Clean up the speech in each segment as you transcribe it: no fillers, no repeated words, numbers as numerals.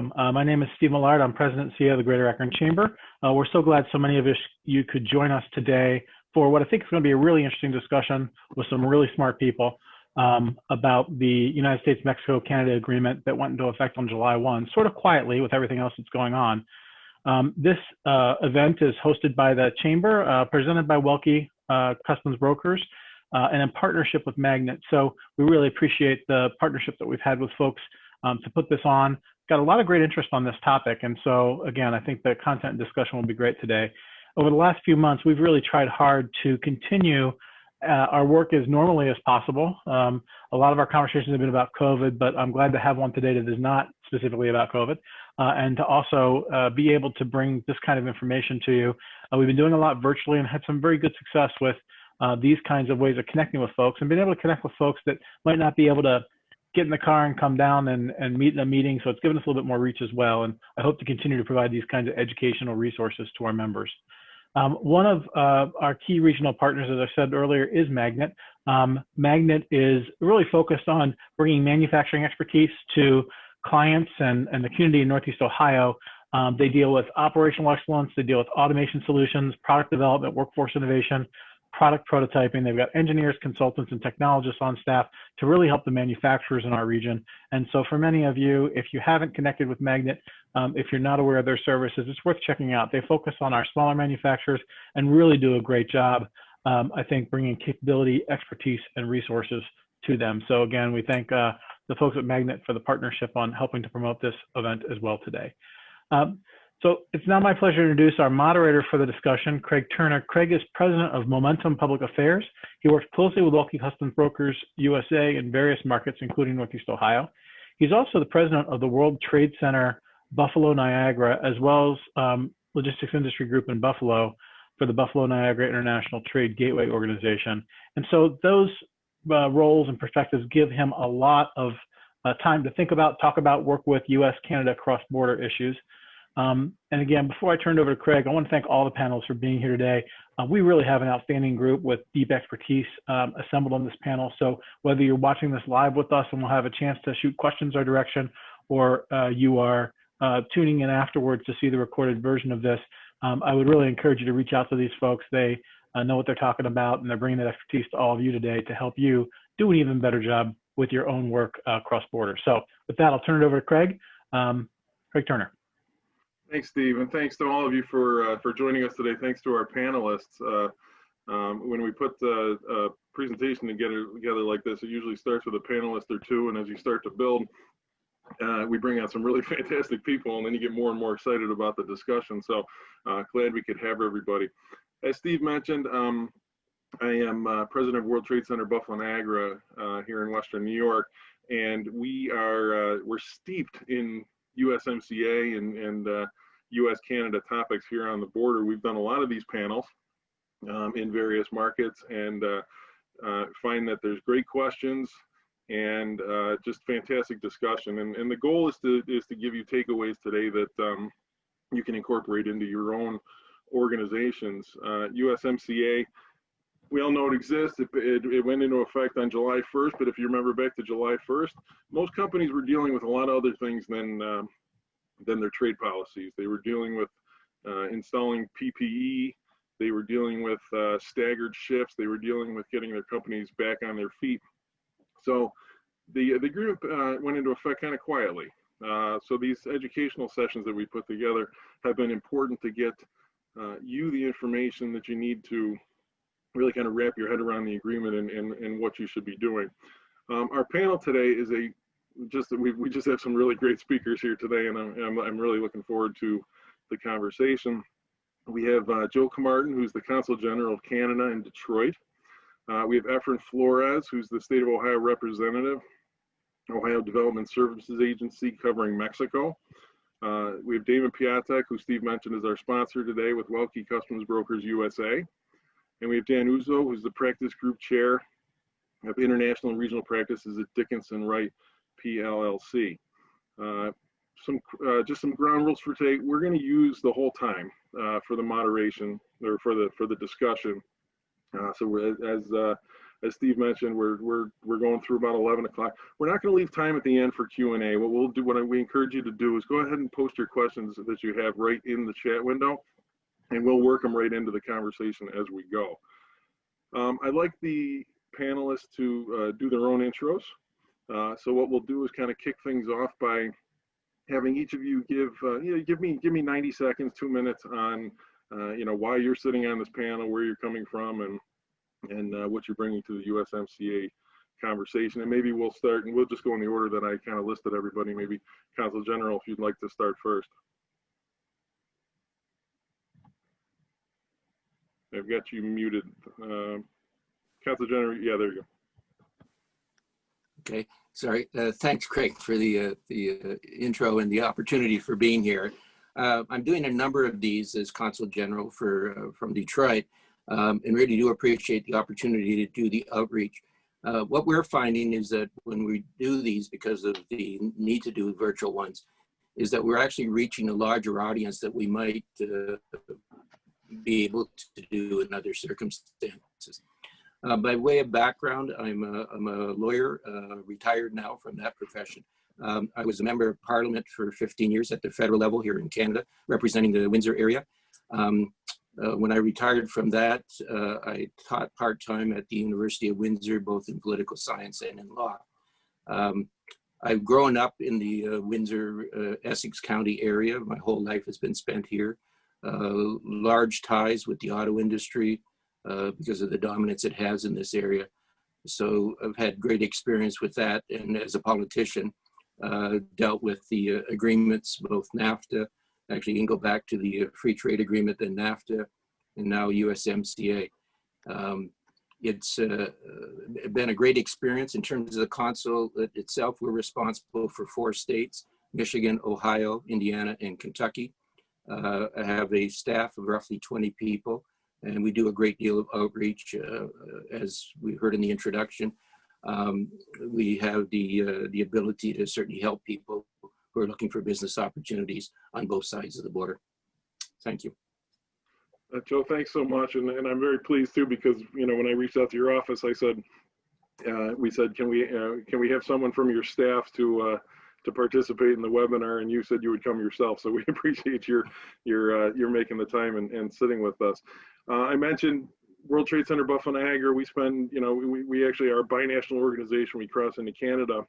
My name is Steve Millard. I'm President and CEO of the Greater Akron Chamber. We're so glad so many of you could join us today for what I think is going to be a really interesting discussion with some really smart people about the United States-Mexico-Canada agreement that went into effect on July 1, sort of quietly with everything else that's going on. This event is hosted by the Chamber, presented by Welke Customs Brokers, and in partnership with Magnet. So we really appreciate the partnership that we've had with folks to put this on. Got a lot of great interest on this topic. And so again, I think the content and discussion will be great today. Over the last few months, we've really tried hard to continue our work as normally as possible. A lot of our conversations have been about COVID, but I'm glad to have one today that is not specifically about COVID, and to also be able to bring this kind of information to you. We've been doing a lot virtually and had some very good success with these kinds of ways of connecting with folks and being able to connect with folks that might not be able to get in the car and come down and meet in a meeting. So it's given us a little bit more reach as well. And I hope to continue to provide these kinds of educational resources to our members. One of our key regional partners, as I said earlier, is Magnet. Magnet is really focused on bringing manufacturing expertise to clients and the community in Northeast Ohio. They deal with operational excellence. They deal with automation solutions, product development, workforce innovation, product prototyping. They've got engineers, consultants, and technologists on staff to really help the manufacturers in our region. And so for many of you, if you haven't connected with Magnet, if you're not aware of their services, it's worth checking out. They focus on our smaller manufacturers and really do a great job, I think, bringing capability, expertise, and resources to them. So again, we thank the folks at Magnet for the partnership on helping to promote this event as well today. So it's now my pleasure to introduce our moderator for the discussion, Craig Turner. Craig is president of Momentum Public Affairs. He works closely with Welke Customs Brokers USA in various markets, including Northeast Ohio. He's also the president of the World Trade Center Buffalo Niagara, as well as Logistics Industry Group in Buffalo for the Buffalo Niagara International Trade Gateway Organization. And so those roles and perspectives give him a lot of time to think about, talk about, work with U.S.-Canada cross-border issues. And again, before I turn it over to Craig, I want to thank all the panelists for being here today. We really have an outstanding group with deep expertise assembled on this panel. So whether you're watching this live with us and we'll have a chance to shoot questions our direction, or you are tuning in afterwards to see the recorded version of this, I would really encourage you to reach out to these folks. They know what they're talking about, and they're bringing that expertise to all of you today to help you do an even better job with your own work cross-border. So with that, I'll turn it over to Craig. Craig Turner. Thanks, Steve, and thanks to all of you for joining us today. Thanks to our panelists. When we put a presentation together like this, it usually starts with a panelist or two, and as you start to build, we bring out some really fantastic people, and then you get more and more excited about the discussion. So glad we could have everybody. As Steve mentioned, I am president of World Trade Center Buffalo Niagara here in Western New York, and we're steeped in USMCA and US-Canada topics here on the border. We've done a lot of these panels in various markets, and find that there's great questions and just fantastic discussion. And the goal is to give you takeaways today that you can incorporate into your own organizations. USMCA, we all know it exists. It went into effect on July 1st, but if you remember back to July 1st, most companies were dealing with a lot of other things than their trade policies. They were dealing with installing PPE. They were dealing with staggered shifts. They were dealing with getting their companies back on their feet. So the agreement went into effect kind of quietly. So these educational sessions that we put together have been important to get you the information that you need to really kind of wrap your head around the agreement and what you should be doing. Our panel today is we just have some really great speakers here today, and I'm really looking forward to the conversation. We have Joe Camartin, who's the Consul General of Canada in Detroit. We have Efren Flores, who's the State of Ohio representative, Ohio Development Services Agency covering Mexico. We have Damon Piatek, who Steve mentioned is our sponsor today with Welke Customs Brokers USA. And we have Dan Uzzo, who's the practice group chair of international and regional practices at Dickinson Wright PLLC. Just some ground rules for today. We're going to use the whole time for the moderation or for the discussion. So as Steve mentioned, we're going through about 11 o'clock. We're not going to leave time at the end for Q&A. What we'll do, what we encourage you to do is go ahead and post your questions that you have right in the chat window, and we'll work them right into the conversation as we go. I'd like the panelists to do their own intros. So what we'll do is kind of kick things off by having each of you give me 90 seconds, 2 minutes on why you're sitting on this panel, where you're coming from, and what you're bringing to the USMCA conversation. And maybe we'll start, and we'll just go in the order that I kind of listed everybody. Maybe Consul General, if you'd like to start first. I've got you muted. Consul General, yeah, there you go. Okay, sorry. Thanks, Craig, for the intro and the opportunity for being here. I'm doing a number of these as Consul General from Detroit, and really do appreciate the opportunity to do the outreach. What we're finding is that when we do these, because of the need to do virtual ones, is that we're actually reaching a larger audience that we might be able to do in other circumstances. By way of background, I'm a lawyer, retired now from that profession. I was a member of Parliament for 15 years at the federal level here in Canada, representing the Windsor area. When I retired from that, I taught part-time at the University of Windsor, both in political science and in law. I've grown up in the Windsor, Essex County area. My whole life has been spent here. Large ties with the auto industry because of the dominance it has in this area. So I've had great experience with that. And as a politician, dealt with the agreements, both NAFTA, actually you can go back to the free trade agreement, then NAFTA, and now USMCA. It's been a great experience in terms of the consul itself. We're responsible for 4 states, Michigan, Ohio, Indiana, and Kentucky. I have a staff of roughly 20 people, and we do a great deal of outreach. As we heard in the introduction, we have the ability to certainly help people who are looking for business opportunities on both sides of the border. Thank you. Joe, thanks so much, and I'm very pleased too, because when I reached out to your office, I said, we said, can we have someone from your staff to participate in the webinar, and you said you would come yourself. So we appreciate your making the time and sitting with us. I mentioned World Trade Center Buffalo Niagara. We spend, we actually are a binational organization. We cross into Canada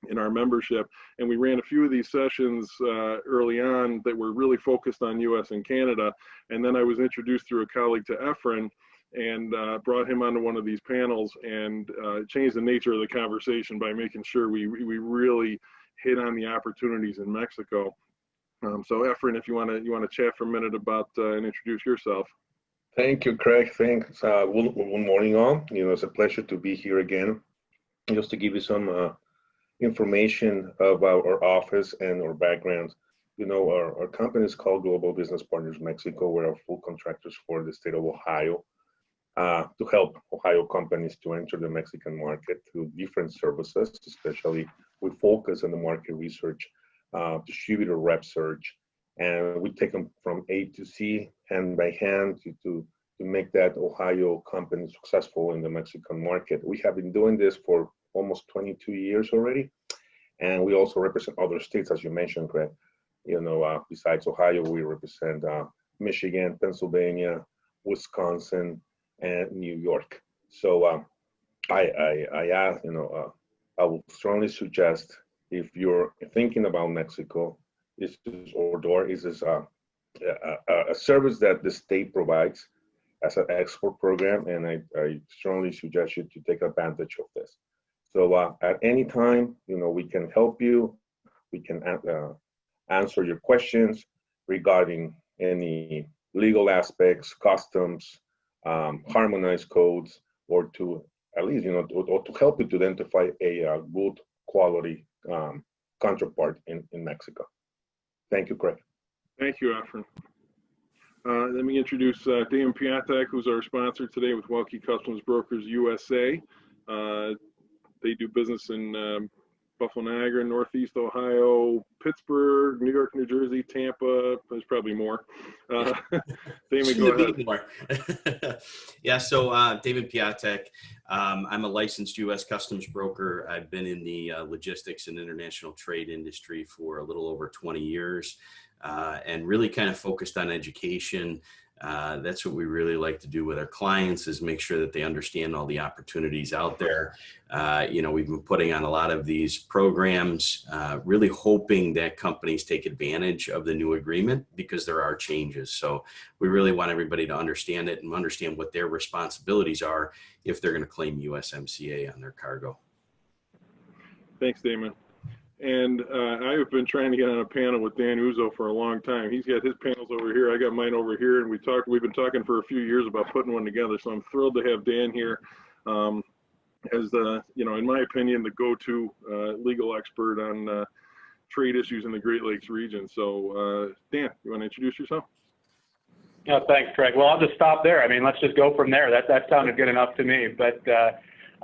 in our membership, and we ran a few of these sessions early on that were really focused on US and Canada. And then I was introduced through a colleague to Efren, and brought him onto one of these panels, and changed the nature of the conversation by making sure we really hit on the opportunities in Mexico. So Efren, if you want to chat for a minute about and introduce yourself. Thank you, Craig. Thanks. Good morning, all. It's a pleasure to be here again. Just to give you some information about our office and our background. Our company is called Global Business Partners Mexico. We're full contractors for the state of Ohio to help Ohio companies to enter the Mexican market through different services. Especially, we focus on the market research, distributor rep search, and we take them from A to C, hand by hand, to make that Ohio company successful in the Mexican market. We have been doing this for almost 22 years already, and we also represent other states, as you mentioned, Craig. Besides Ohio, we represent Michigan, Pennsylvania, Wisconsin, and New York. So I would strongly suggest, if you're thinking about Mexico, is this a service that the state provides as an export program, and I strongly suggest you to take advantage of this. So at any time, we can help you. We can answer your questions regarding any legal aspects, customs, harmonized codes, or to at least, or to help you to identify a good quality counterpart in Mexico. Thank you, Craig. Thank you, Efren. Let me introduce Dan Piatek, who's our sponsor today with Welke Customs Brokers USA. They do business in Buffalo Niagara, Northeast Ohio, Pittsburgh, New York, New Jersey, Tampa. There's probably more. Damon, go ahead. More. Yeah, so David Piatek. I'm a licensed U.S. customs broker. I've been in the logistics and international trade industry for a little over 20 years and really kind of focused on education. That's what we really like to do with our clients, is make sure that they understand all the opportunities out there. We've been putting on a lot of these programs, really hoping that companies take advantage of the new agreement, because there are changes. So we really want everybody to understand it and understand what their responsibilities are if they're going to claim USMCA on their cargo. Thanks, Damon. And I've been trying to get on a panel with Dan Uzzo for a long time. He's got his panels over here. I got mine over here, and we've been talking for a few years about putting one together. So I'm thrilled to have Dan here as the, in my opinion, the go-to legal expert on trade issues in the Great Lakes region. So Dan, you want to introduce yourself? Yeah, thanks, Craig. Well, I'll just stop there. I mean, let's just go from there. That sounded good enough to me. But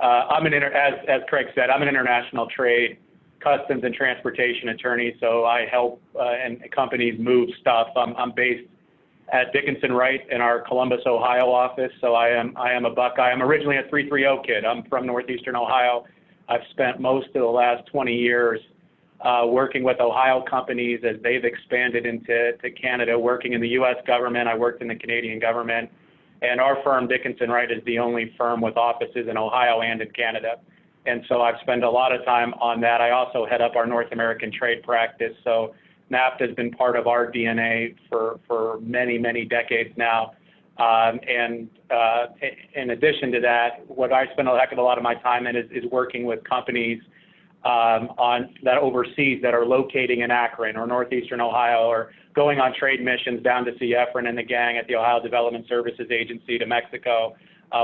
as Craig said, I'm an international trade, customs, and transportation attorney. So I help and companies move stuff. I'm based at Dickinson Wright in our Columbus, Ohio office. So I am a Buckeye. I'm originally a 330 kid. I'm from Northeastern Ohio. I've spent most of the last 20 years working with Ohio companies as they've expanded into Canada, working in the U.S. government. I worked in the Canadian government. And our firm, Dickinson Wright, is the only firm with offices in Ohio and in Canada. And so I've spent a lot of time on that. I also head up our North American trade practice. So NAFTA has been part of our DNA for many, many decades now. And in addition to that, what I spend a heck of a lot of my time in is working with companies on that overseas that are locating in Akron or Northeastern Ohio, or going on trade missions down to see Efren and the gang at the Ohio Development Services Agency to Mexico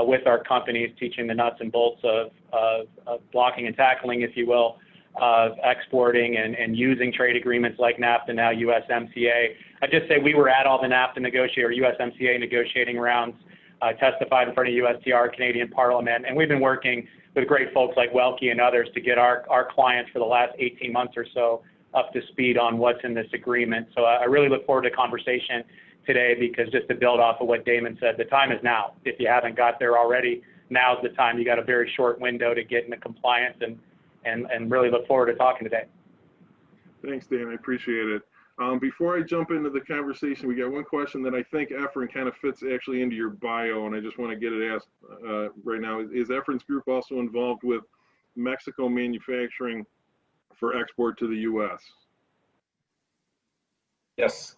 with our companies, teaching the nuts and bolts of blocking and tackling, if you will, of exporting and using trade agreements like NAFTA, now USMCA. I just say we were at all the NAFTA USMCA negotiating rounds. I testified in front of USTR, Canadian Parliament, and we've been working with great folks like Welke and others to get our clients for the last 18 months or so up to speed on what's in this agreement. So I really look forward to conversation today, because just to build off of what Damon said, the time is now. If you haven't got there already, now's the time. You got a very short window to get into compliance, and really look forward to talking today. Thanks, Dan. I appreciate it. Before I jump into the conversation, we got one question that I think Efren kind of fits actually into your bio, and I just want to get it asked right now. Is Efren's group also involved with Mexico manufacturing for export to the U.S.? Yes.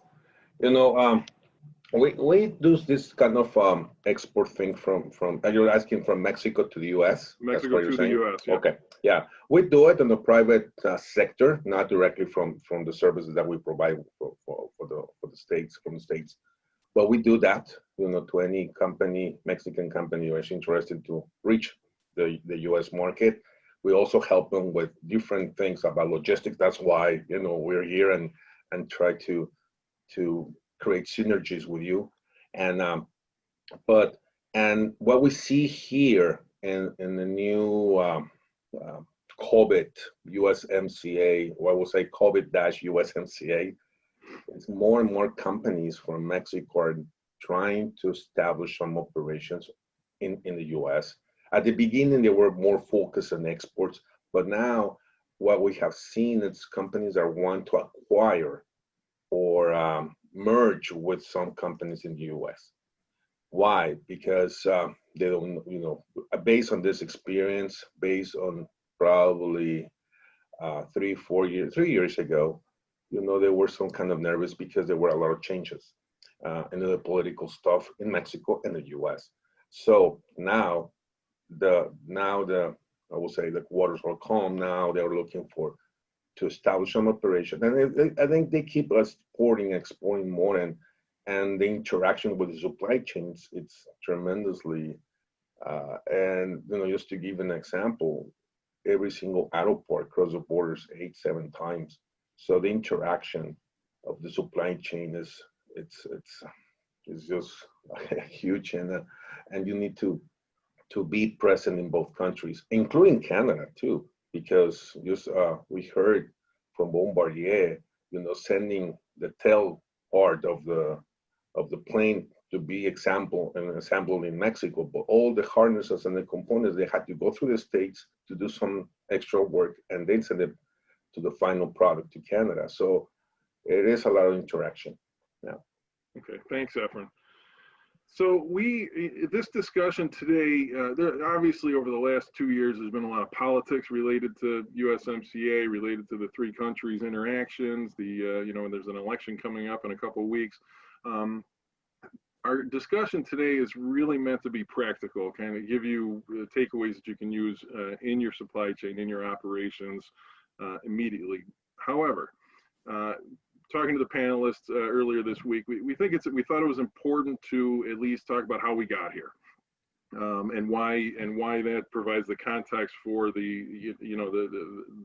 We do this kind of export thing from you're asking from Mexico to the U.S.? Mexico to the U.S., yeah. Okay, yeah. We do it in the private sector, not directly from the services that we provide for the states, from the states. But we do that, to any company, Mexican company who is interested to reach the U.S. market. We also help them with different things about logistics. That's why, we're here and try to create synergies with you. And what we see here in the new COVID USMCA, or I will say COVID-USMCA, is more and more companies from Mexico are trying to establish some operations in the US. At the beginning, they were more focused on exports, but now what we have seen is companies are want to acquire or merge with some companies in the US. Why? Because they don't, based on this experience, based on probably 3 years ago, they were some kind of nervous because there were a lot of changes in the political stuff in Mexico and the US. So now I will say the waters are calm now. They're looking to establish some operation, and I think they keep us exporting more, and the interaction with the supply chains, it's tremendously. And just to give an example, every single auto part across the borders 8-7 times. So the interaction of the supply chain is just huge, and you need to be present in both countries, including Canada too, because just we heard from Bombardier, sending the tail part of the plane to be assembled in Mexico, but all the harnesses and the components, they had to go through the States to do some extra work and then send it to the final product to Canada. So it is a lot of interaction now. Okay, thanks, Efren. So this discussion today, obviously over the last 2 years, there's been a lot of politics related to USMCA, related to the three countries' interactions. There's an election coming up in a couple of weeks. Our discussion today is really meant to be practical, kind of give you takeaways that you can use in your supply chain, in your operations immediately. However, talking to the panelists earlier this week, we thought it was important to at least talk about how we got here, and why that provides the context for the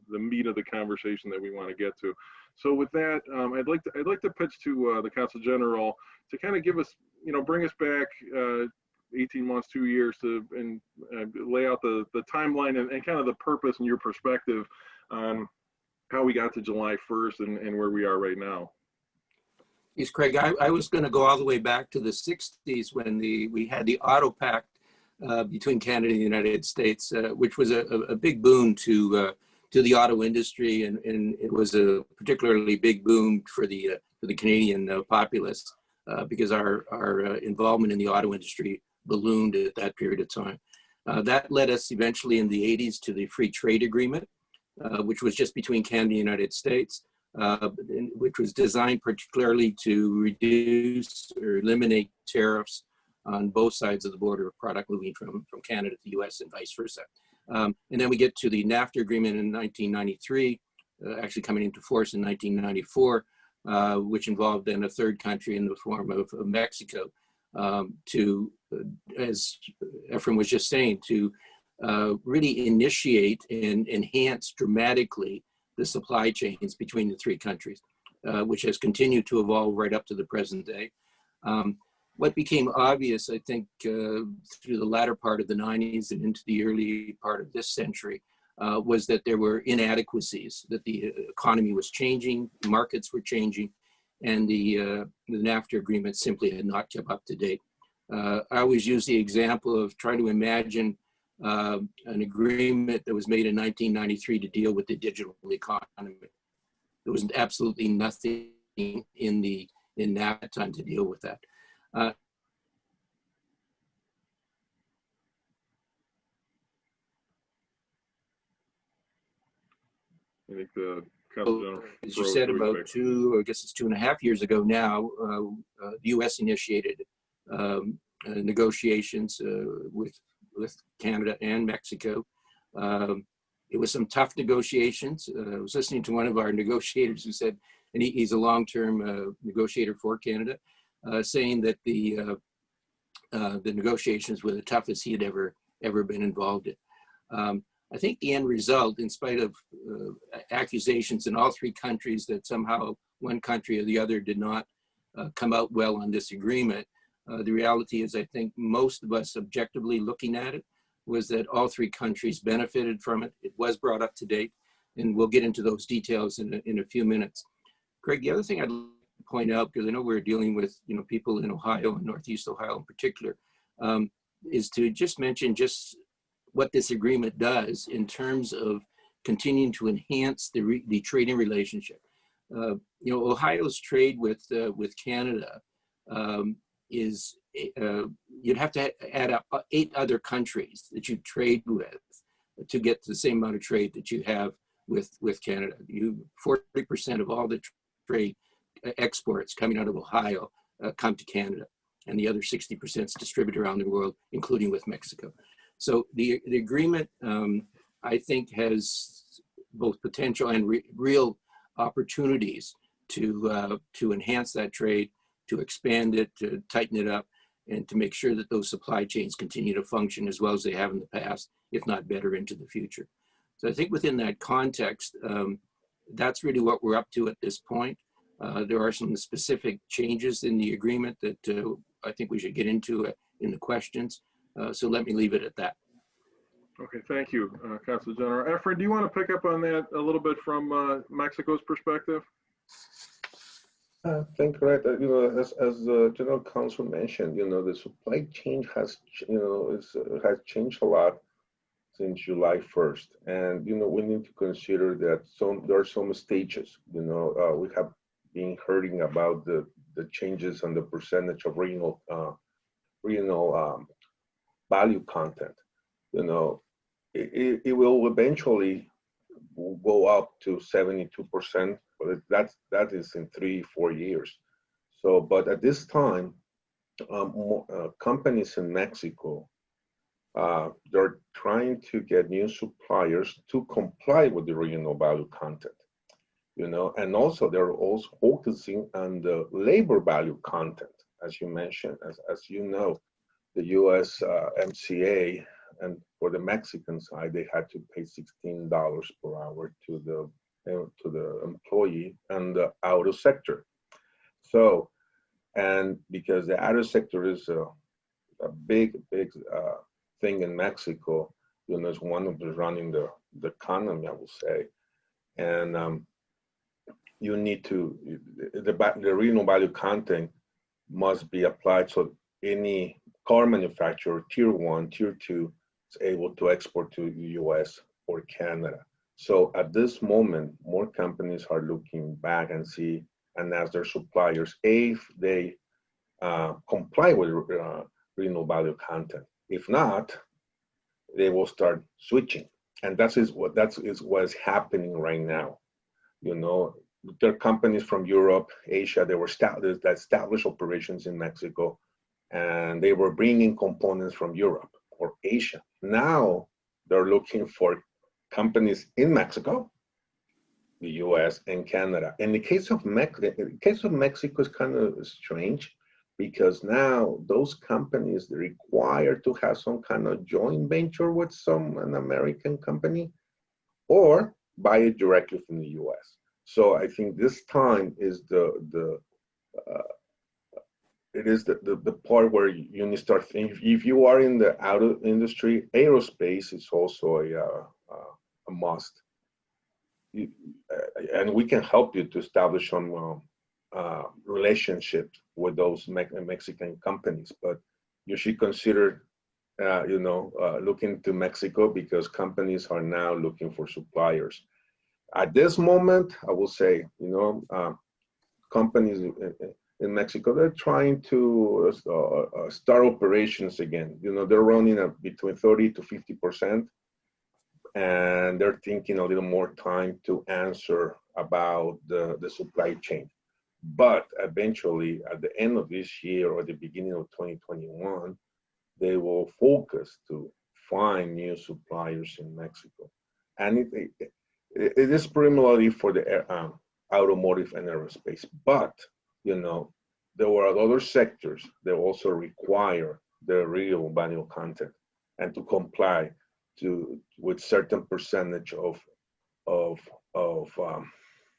meat of the conversation that we want to get to. So with that, I'd like to pitch to the Consul General to kind of give us, bring us back 18 months, 2 years and lay out the timeline and kind of the purpose and your perspective on how we got to July 1st and where we are right now. Yes, Craig, I was going to go all the way back to the 60s when we had the Auto Pact between Canada and the United States, which was a big boon to the auto industry, and it was a particularly big boon for the Canadian populace because our involvement in the auto industry ballooned at that period of time. That led us eventually in the 80s to the Free Trade Agreement, which was just between Canada and the United States, which was designed particularly to reduce or eliminate tariffs on both sides of the border of product moving from Canada to the US and vice versa. And then we get to the Nafta Agreement in 1993, actually coming into force in 1994, which involved then a third country in the form of Mexico to, as Efren was just saying, to really initiate and enhance dramatically the supply chains between the three countries, which has continued to evolve right up to the present day. What became obvious, I think, through the latter part of the 90s and into the early part of this century, was that there were inadequacies, that the economy was changing, markets were changing, and the NAFTA agreement simply had not kept up to date. I always use the example of trying to imagine an agreement that was made in 1993 to deal with the digital economy. There was absolutely nothing in that time to deal with that. I think the Consul General, as you said, about 2.5 years ago now, the U.S. initiated negotiations with Canada and Mexico. It was some tough negotiations. I was listening to one of our negotiators who said, and he's a long-term negotiator for Canada, saying that the negotiations were the toughest he had ever been involved in. I think the end result, in spite of accusations in all three countries that somehow one country or the other did not come out well on this agreement, the reality is, I think most of us objectively looking at it, was that all three countries benefited from it. It was brought up to date, and we'll get into those details in a few minutes. Craig, the other thing I'd like to point out, because I know we're dealing with people in Ohio and Northeast Ohio in particular, is to just mention just what this agreement does in terms of continuing to enhance the trading relationship. Ohio's trade with Canada is, you'd have to add up 8 other countries that you trade with to get the same amount of trade that you have with Canada. 40% of all the trade exports coming out of Ohio come to Canada, and the other 60% is distributed around the world, including with Mexico. So the agreement, I think, has both potential and real opportunities to enhance that trade, to expand it, to tighten it up, and to make sure that those supply chains continue to function as well as they have in the past, if not better into the future. So I think within that context, that's really what we're up to at this point. There are some specific changes in the agreement that I think we should get into in the questions. So let me leave it at that. Okay, thank you, Consul General. Efren, do you want to pick up on that a little bit from Mexico's perspective? Thank you. Right. As the General Counsel mentioned, the supply chain has, has changed a lot since July 1st, and we need to consider that there are some stages. We have been hearing about the changes on the percentage of regional value content. It will eventually go up to 72%, but that is in 3-4 years. So, but at this time, companies in Mexico, they're trying to get new suppliers to comply with the regional value content, and also they're also focusing on the labor value content, as you mentioned. As you know, the USMCA, and for the Mexican side, they had to pay $16 per hour to the employee and the auto sector. So, and because the auto sector is a big thing in Mexico, is one of the running the economy, I will say, and you need to the regional value content must be applied so any car manufacturer, tier 1, tier 2, is able to export to the US or Canada. So at this moment, more companies are looking back and see and ask their suppliers if they comply with regional value content. If not, they will start switching, and that is what is happening right now. There are companies from Europe, Asia, that established operations in Mexico, and they were bringing components from Europe or Asia. Now they're looking for companies in Mexico, the US, and Canada. In the case of Mexico, is kind of strange because now those companies, they're required to have some kind of joint venture with an American company or buy it directly from the US. So I think this time is the part where you need to start thinking. If you are in the auto industry, aerospace is also a must. And we can help you to establish some relationships with those Mexican companies, but you should consider, looking to Mexico because companies are now looking for suppliers. At this moment, I will say, companies in Mexico, they're trying to start operations again. They're running at between 30 to 50%, and they're thinking a little more time to answer about the supply chain. But eventually, at the end of this year or the beginning of 2021, they will focus to find new suppliers in Mexico. And it is primarily for the automotive and aerospace. But, there were other sectors that also require the real value content and to comply with certain percentage of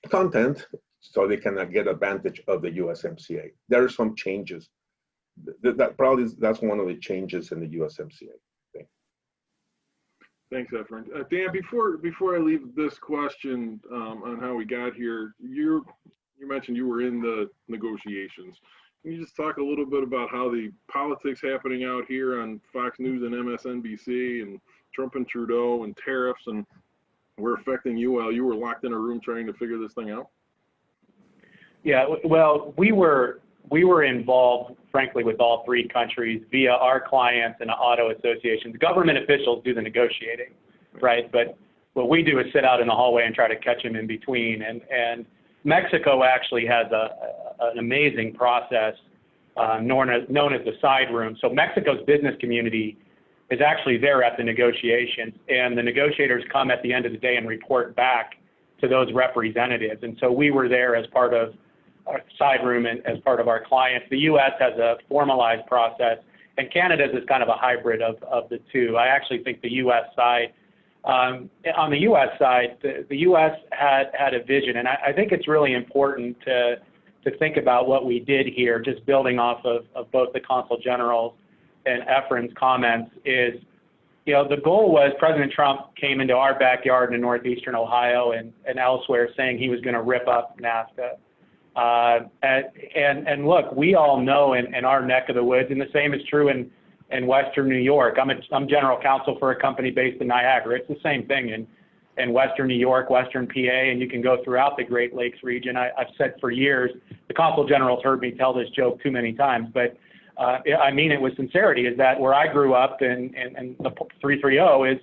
content so they cannot get advantage of the USMCA. There are some changes. That's one of the changes in the USMCA. Thanks, Efren. Dan, before I leave this question on how we got here, you mentioned you were in the negotiations. Can you just talk a little bit about how the politics happening out here on Fox News and MSNBC and Trump and Trudeau and tariffs and were affecting you while you were locked in a room trying to figure this thing out? Yeah, well, we were involved, frankly, with all three countries via our clients and auto associations. Government officials do the negotiating, right? But what we do is sit out in the hallway and try to catch them in between. And Mexico actually has an amazing process known as the side room. So Mexico's business community is actually there at the negotiations, and the negotiators come at the end of the day and report back to those representatives. And so we were there as part of our side room and as part of our clients. The U.S. has a formalized process, and Canada's is kind of a hybrid of the two. I actually think the U.S. side, on the U.S. side, the U.S. had a vision, and I think it's really important to think about what we did here, just building off of both the Consul General's and Efren's comments is, the goal was President Trump came into our backyard in northeastern Ohio and elsewhere saying he was going to rip up NAFTA. And look, we all know in our neck of the woods, and the same is true in Western New York. I'm general counsel for a company based in Niagara. It's the same thing in Western New York, Western PA, and you can go throughout the Great Lakes region. I've said for years, the consul general's heard me tell this joke too many times, but I mean it with sincerity, is that where I grew up and the 330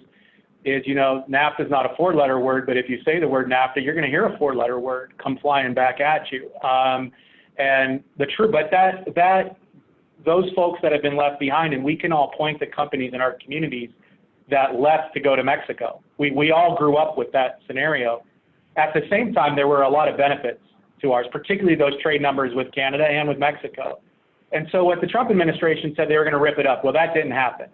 is, you know, NAFTA is not a four-letter word, but if you say the word NAFTA, you're going to hear a four-letter word come flying back at you. And those folks that have been left behind, and we can all point to companies in our communities that left to go to Mexico. We all grew up with that scenario. At the same time, there were a lot of benefits to ours, particularly those trade numbers with Canada and with Mexico. And so what the Trump administration said, they were going to rip it up. Well, that didn't happen.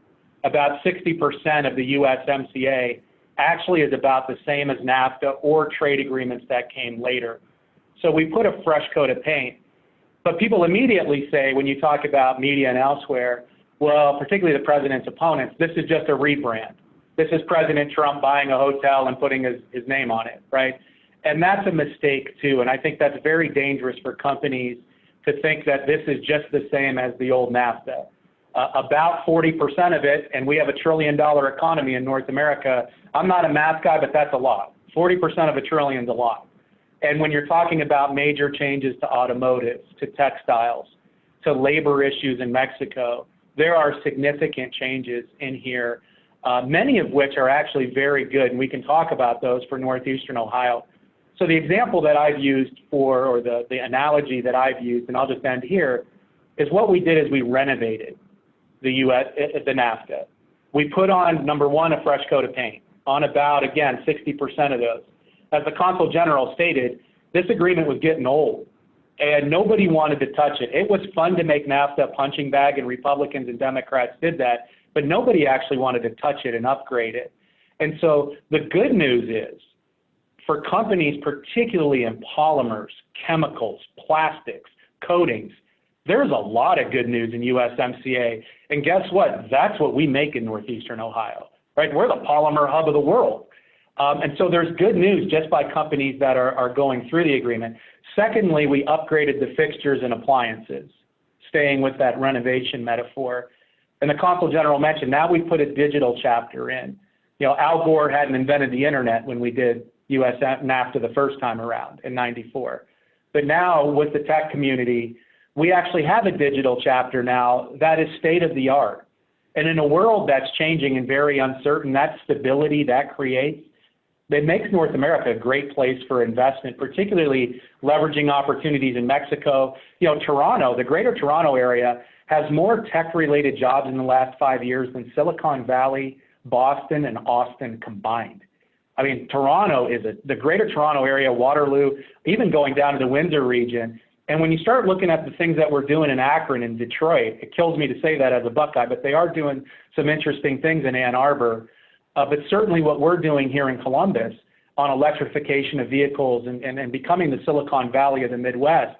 About 60% of the USMCA actually is about the same as NAFTA or trade agreements that came later. So we put a fresh coat of paint. But people immediately say, when you talk about media and elsewhere, well, particularly the president's opponents, this is just a rebrand. This is President Trump buying a hotel and putting his name on it, right? And that's a mistake, too. And I think that's very dangerous for companies to think that this is just the same as the old NAFTA. About 40% of it, and we have $1 trillion economy in North America. I'm not a math guy, but that's a lot. 40% of $1 trillion is a lot. And when you're talking about major changes to automotive, to textiles, to labor issues in Mexico, there are significant changes in here, many of which are actually very good, and we can talk about those for Northeastern Ohio. So the example that I've used or the analogy that I've used, and I'll just end here, is what we did is we renovated the NAFTA. We put on, number one, a fresh coat of paint on about, again, 60% of those. As the Consul General stated, this agreement was getting old, and nobody wanted to touch it. It was fun to make NAFTA a punching bag, and Republicans and Democrats did that, but nobody actually wanted to touch it and upgrade it. And so the good news is, for companies, particularly in polymers, chemicals, plastics, coatings, there's a lot of good news in USMCA. And guess what? That's what we make in Northeastern Ohio, right? We're the polymer hub of the world. And so there's good news just by companies that are going through the agreement. Secondly, we upgraded the fixtures and appliances, staying with that renovation metaphor. And the Consul General mentioned, now we put a digital chapter in. You know, Al Gore hadn't invented the internet when we did US NAFTA the first time around in '94. But now with the tech community, we actually have a digital chapter now that is state of the art. And in a world that's changing and very uncertain, that stability that creates, it makes North America a great place for investment, particularly leveraging opportunities in Mexico. You know, Toronto, the greater Toronto area, has more tech-related jobs in the last 5 years than Silicon Valley, Boston, and Austin combined. I mean, Toronto is the greater Toronto area, Waterloo, even going down to the Windsor region. And when you start looking at the things that we're doing in Akron and Detroit, it kills me to say that as a Buckeye, but they are doing some interesting things in Ann Arbor. But certainly what we're doing here in Columbus on electrification of vehicles and becoming the Silicon Valley of the Midwest,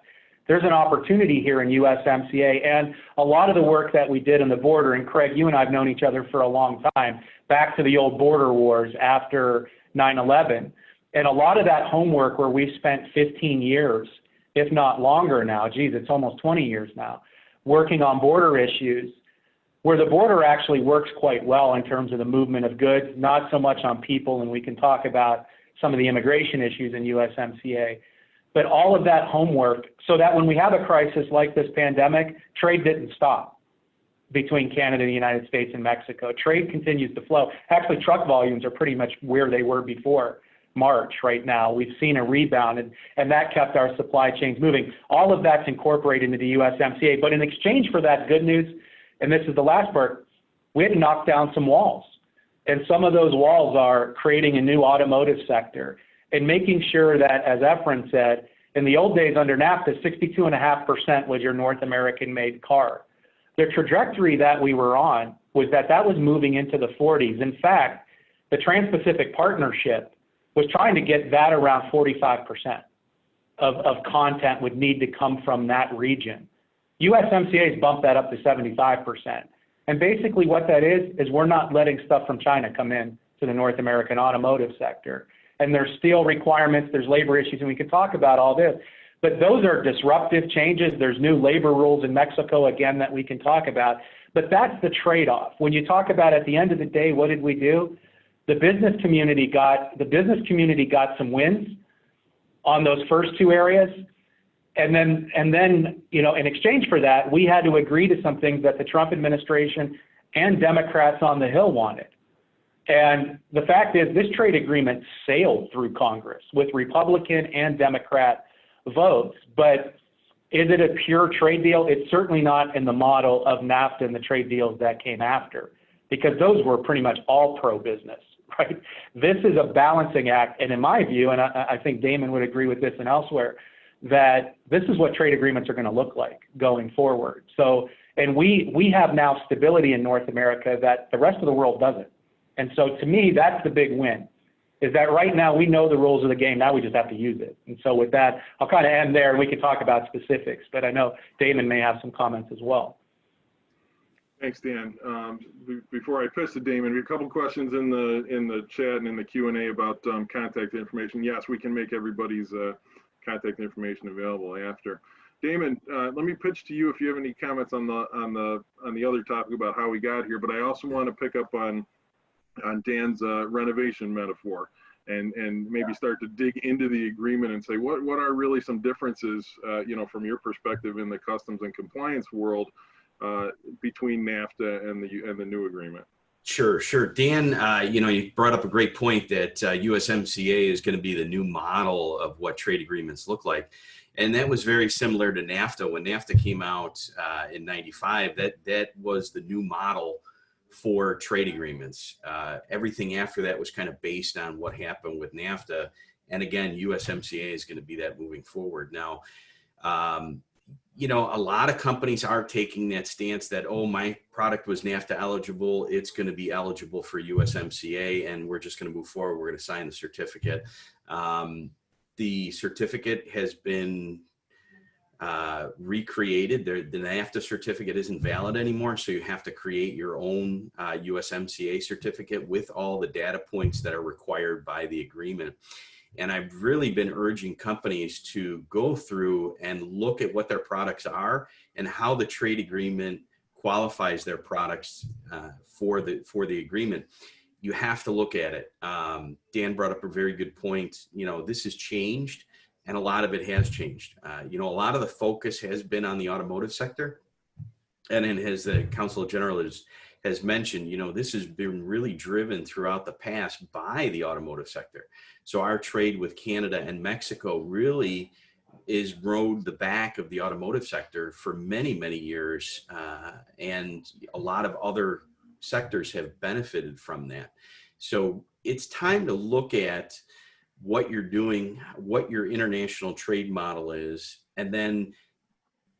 there's an opportunity here in USMCA. And a lot of the work that we did on the border, and Craig, you and I have known each other for a long time, back to the old border wars after 9/11. And a lot of that homework where we've spent 15 years, if not longer now, geez, it's almost 20 years now, working on border issues, where the border actually works quite well in terms of the movement of goods, not so much on people, and we can talk about some of the immigration issues in USMCA, but all of that homework so that when we have a crisis like this pandemic, trade didn't stop between Canada and the United States and Mexico. Trade continues to flow. Actually, truck volumes are pretty much where they were before March right now. We've seen a rebound, and that kept our supply chains moving. All of that's incorporated into the USMCA, but in exchange for that good news, and this is the last part, we had to knock down some walls. And some of those walls are creating a new automotive sector and making sure that, as Efren said, in the old days under NAFTA, 62.5% was your North American-made car. The trajectory that we were on was that was moving into the 40s. In fact, the Trans-Pacific Partnership was trying to get that around 45% of content would need to come from that region. USMCA has bumped that up to 75%. And basically what that is we're not letting stuff from China come in to the North American automotive sector. And there's steel requirements, there's labor issues, and we can talk about all this. But those are disruptive changes. There's new labor rules in Mexico, again, that we can talk about. But that's the trade-off. When you talk about at the end of the day, what did we do? The business community got some wins on those first two areas. And then, in exchange for that, we had to agree to some things that the Trump administration and Democrats on the Hill wanted. And the fact is, this trade agreement sailed through Congress with Republican and Democrat votes. But is it a pure trade deal? It's certainly not in the model of NAFTA and the trade deals that came after, because those were pretty much all pro-business, right? This is a balancing act. And in my view, and I think Damon would agree with this and elsewhere, that this is what trade agreements are going to look like going forward. So, and we have now stability in North America that the rest of the world doesn't. And so to me, that's the big win, is that right now we know the rules of the game. Now we just have to use it. And so with that, I'll kind of end there and we can talk about specifics, but I know Damon may have some comments as well. Thanks, Dan. Before I pitch to Damon, a couple questions in the chat and in the Q&A about contact information. Yes, we can make everybody's contact information available after. Damon, let me pitch to you if you have any comments on the other topic about how we got here. But I also want to pick up on Dan's renovation metaphor and maybe start to dig into the agreement and say what are really some differences, from your perspective in the customs and compliance world between NAFTA and the new agreement. Sure. Dan, you brought up a great point that USMCA is going to be the new model of what trade agreements look like. And that was very similar to NAFTA. When NAFTA came out in 95, that was the new model for trade agreements. Everything after that was kind of based on what happened with NAFTA. And again, USMCA is going to be that moving forward. Now, a lot of companies are taking that stance that, oh, my product was NAFTA eligible, it's going to be eligible for USMCA, and we're just going to move forward. We're going to sign the certificate. The certificate has been recreated. The NAFTA certificate isn't valid anymore, so you have to create your own USMCA certificate with all the data points that are required by the agreement. And I've really been urging companies to go through and look at what their products are and how the trade agreement qualifies their products for the agreement. You have to look at it. Dan brought up a very good point. This has changed, and a lot of it has changed. A lot of the focus has been on the automotive sector, and then as the Consul General has mentioned, this has been really driven throughout the past by the automotive sector. So our trade with Canada and Mexico really rode the back of the automotive sector for many, many years. And a lot of other sectors have benefited from that. So it's time to look at what you're doing, what your international trade model is, and then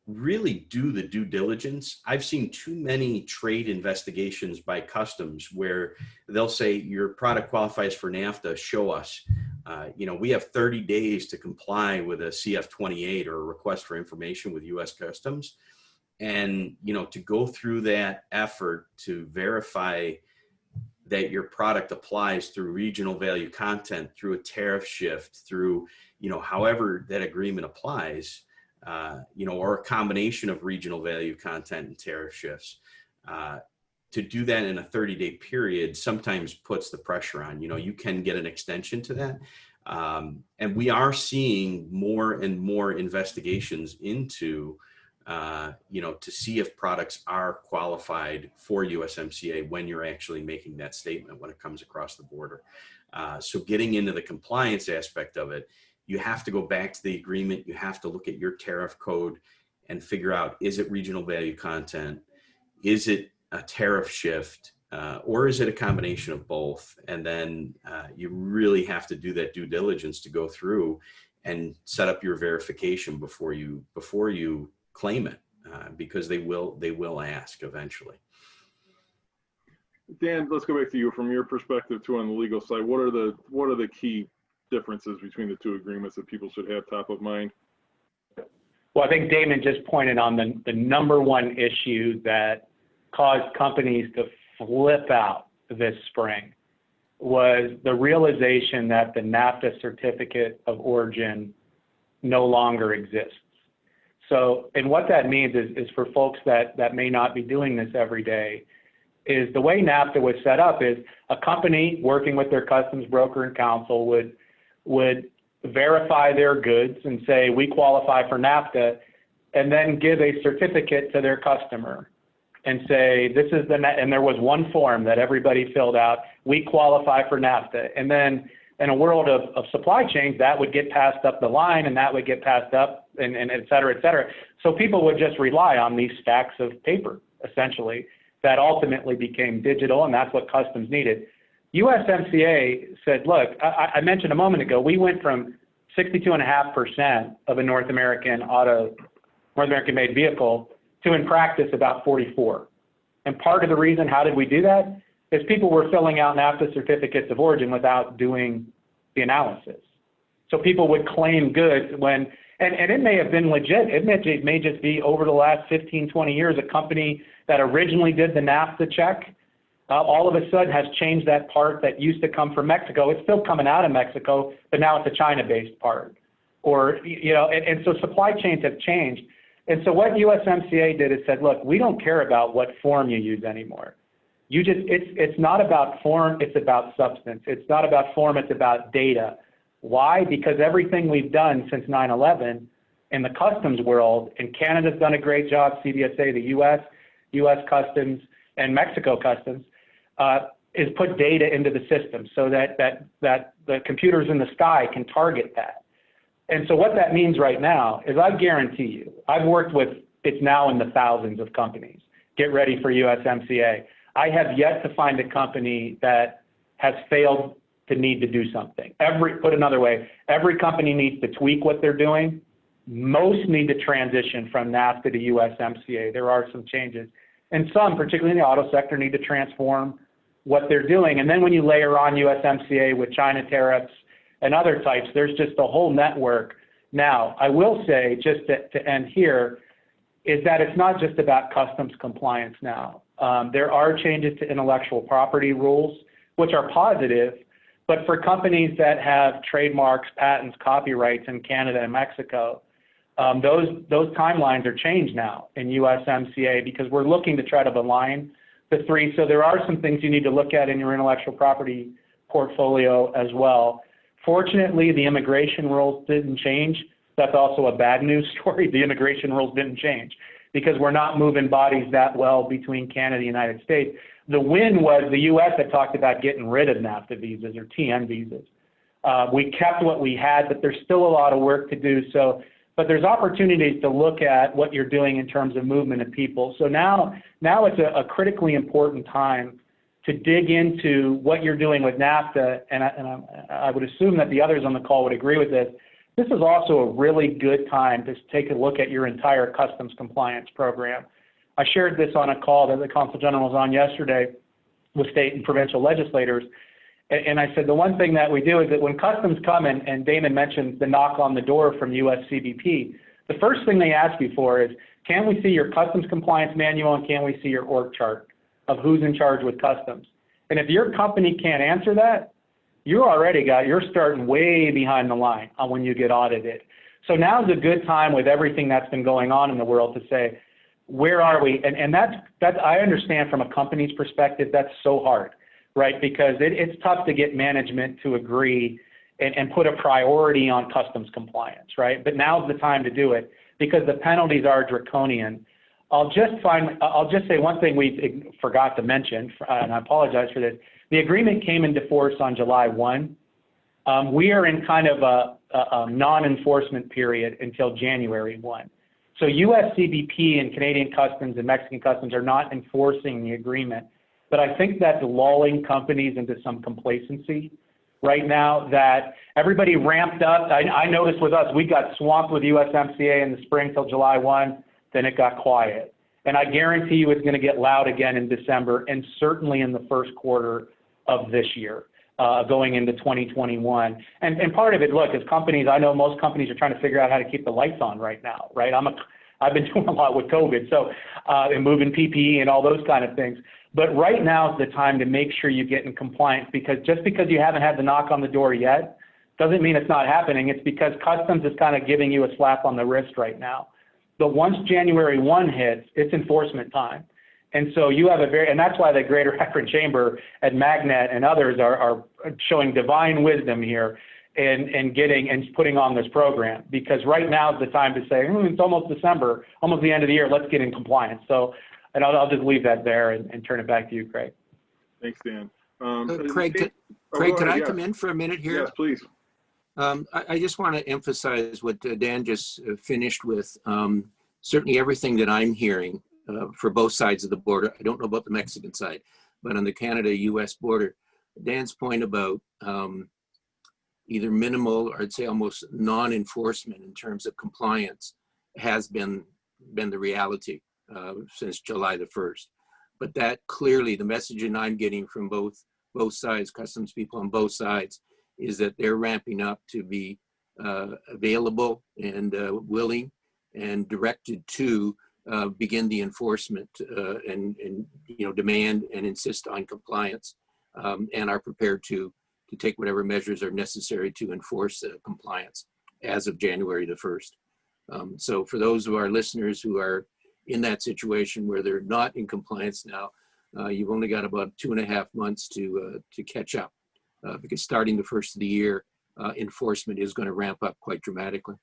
really do the due diligence. I've seen too many trade investigations by customs where they'll say your product qualifies for NAFTA, show us. We have 30 days to comply with a CF-28 or a request for information with U.S. Customs. And, to go through that effort to verify that your product applies through regional value content, through a tariff shift, through, however that agreement applies, or a combination of regional value content and tariff shifts. To do that in a 30-day period sometimes puts the pressure on. You can get an extension to that. And we are seeing more and more investigations into, to see if products are qualified for USMCA when you're actually making that statement when it comes across the border. So getting into the compliance aspect of it, you have to go back to the agreement. You have to look at your tariff code and figure out, is it regional value content? Is it a tariff shift? Or is it a combination of both? And then you really have to do that due diligence to go through and set up your verification before you claim it, because they will ask eventually. Dan, let's go back to you from your perspective too on the legal side. What are the key differences between the two agreements that people should have top of mind? Well, I think Damon just pointed on the number one issue that caused companies to flip out this spring was the realization that the NAFTA certificate of origin no longer exists. So, and what that means is for folks that may not be doing this every day, is the way NAFTA was set up is a company working with their customs broker and counsel would verify their goods and say, we qualify for NAFTA, and then give a certificate to their customer and say, this is and there was one form that everybody filled out, we qualify for NAFTA. And then in a world of supply chains, that would get passed up the line, and that would get passed up, and et cetera, et cetera. So people would just rely on these stacks of paper, essentially, that ultimately became digital, and that's what customs needed. USMCA said, look, I mentioned a moment ago, we went from 62.5% of a North American made vehicle to, in practice, about 44. And part of the reason, how did we do that? Is people were filling out NAFTA certificates of origin without doing the analysis. So people would claim goods when, and it may have been legit. It may just be over the last 15, 20 years, a company that originally did the NAFTA check, all of a sudden has changed that part that used to come from Mexico. It's still coming out of Mexico, but now it's a China-based part. Or, you know, and so supply chains have changed. And so what USMCA did is said, look, we don't care about what form you use anymore. It's not about form, it's about substance. It's not about form, it's about data. Why? Because everything we've done since 9/11 in the customs world, and Canada's done a great job, CBSA, the US Customs, and Mexico Customs, is put data into the system so that the computers in the sky can target that. And so what that means right now is, I guarantee you, I've worked with, it's now in the thousands of companies. Get ready for USMCA. I have yet to find a company that has failed to need to do something. Put another way, every company needs to tweak what they're doing. Most need to transition from NAFTA to USMCA. There are some changes. And some, particularly in the auto sector, need to transform what they're doing. And then when you layer on USMCA with China tariffs and other types, there's just a whole network. Now, I will say, just to end here, is that it's not just about customs compliance now. There are changes to intellectual property rules, which are positive, but for companies that have trademarks, patents, copyrights in Canada and Mexico, those timelines are changed now in USMCA, because we're looking to try to align the three. So there are some things you need to look at in your intellectual property portfolio as well. Fortunately, the immigration rules didn't change. That's also a bad news story. The immigration rules didn't change because we're not moving bodies that well between Canada and the United States. The win was the U.S. had talked about getting rid of NAFTA visas or TN visas. We kept what we had, but there's still a lot of work to do. But there's opportunities to look at what you're doing in terms of movement of people. So now it's a critically important time to dig into what you're doing with NAFTA, and I would assume that the others on the call would agree with this. This is also a really good time to take a look at your entire customs compliance program. I shared this on a call that the Consul General was on yesterday with state and provincial legislators, and I said the one thing that we do is that when customs come in, and Damon mentioned the knock on the door from USCBP, the first thing they ask you for is, can we see your customs compliance manual and can we see your org chart of who's in charge with customs? And if your company can't answer that, you're starting way behind the line on when you get audited. So now's a good time with everything that's been going on in the world to say, where are we? And that's I understand from a company's perspective, that's so hard, right? Because it's tough to get management to agree and put a priority on customs compliance, right? But now's the time to do it because the penalties are draconian. I'll just say one thing we forgot to mention, and I apologize for this. The agreement came into force on July 1. We are in kind of a non-enforcement period until January 1. So USCBP and Canadian Customs and Mexican Customs are not enforcing the agreement. But I think that's lulling companies into some complacency right now, that everybody ramped up. I noticed with us, we got swamped with USMCA in the spring till July 1, then it got quiet. And I guarantee you it's going to get loud again in December and certainly in the first quarter of this year, going into 2021. And part of it, look, as companies, I know most companies are trying to figure out how to keep the lights on right now, right? I've been doing a lot with COVID, so and moving PPE and all those kind of things. But right now is the time to make sure you get in compliance, because just because you haven't had the knock on the door yet Doesn't mean it's not happening. It's because Customs is kind of giving you a slap on the wrist right now. But once January 1 hits, it's enforcement time. And so you have and that's why the Greater Akron Chamber at Magnet and others are showing divine wisdom here and putting on this program, because right now is the time to say, it's almost December, almost the end of the year, let's get in compliance. So, and I'll just leave that there and turn it back to you, Craig. Thanks, Dan. Craig, could I come in for a minute here? Yes, please. I just want to emphasize what Dan just finished with. Certainly everything that I'm hearing for both sides of the border, I don't know about the Mexican side, but on the Canada-US border, Dan's point about either minimal or I'd say almost non-enforcement in terms of compliance has been the reality since July the 1st. But that clearly, the messaging I'm getting from both sides, customs people on both sides, is that they're ramping up to be available and willing and directed to begin the enforcement and demand and insist on compliance, and are prepared to take whatever measures are necessary to enforce compliance as of January the 1st. So for those of our listeners who are in that situation where they're not in compliance now, you've only got about 2.5 months to catch up, because starting the first of the year, enforcement is going to ramp up quite dramatically.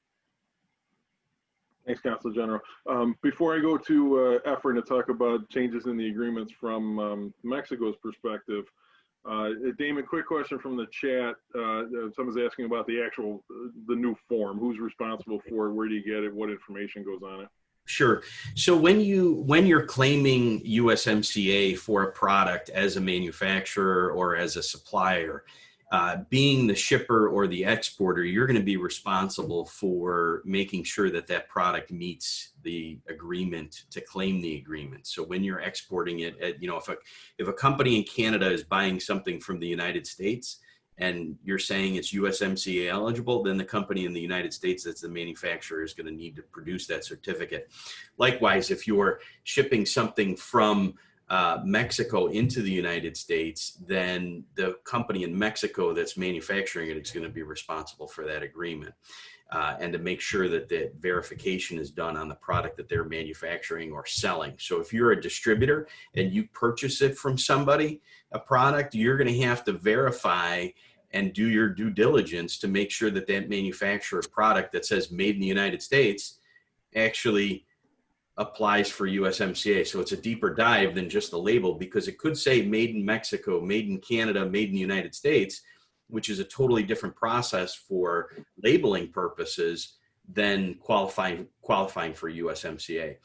Thanks, Counsel General. Before I go to Efren to talk about changes in the agreements from Mexico's perspective, Damon, quick question from the chat. Someone's asking about the new form. Who's responsible for it? Where do you get it? What information goes on it? Sure. So when you're claiming USMCA for a product as a manufacturer or as a supplier, being the shipper or the exporter, you're going to be responsible for making sure that that product meets the agreement to claim the agreement. So when you're exporting it, if a company in Canada is buying something from the United States and you're saying it's USMCA eligible, then the company in the United States that's the manufacturer is going to need to produce that certificate. Likewise, if you're shipping something from Mexico into the United States, then the company in Mexico that's manufacturing it is going to be responsible for that agreement, and to make sure that the verification is done on the product that they're manufacturing or selling. So if you're a distributor and you purchase it from somebody, a product, you're going to have to verify and do your due diligence to make sure that that manufacturer's product that says made in the United States actually applies for USMCA. So it's a deeper dive than just the label, because it could say made in Mexico, made in Canada, made in the United States, which is a totally different process for labeling purposes than qualifying for USMCA.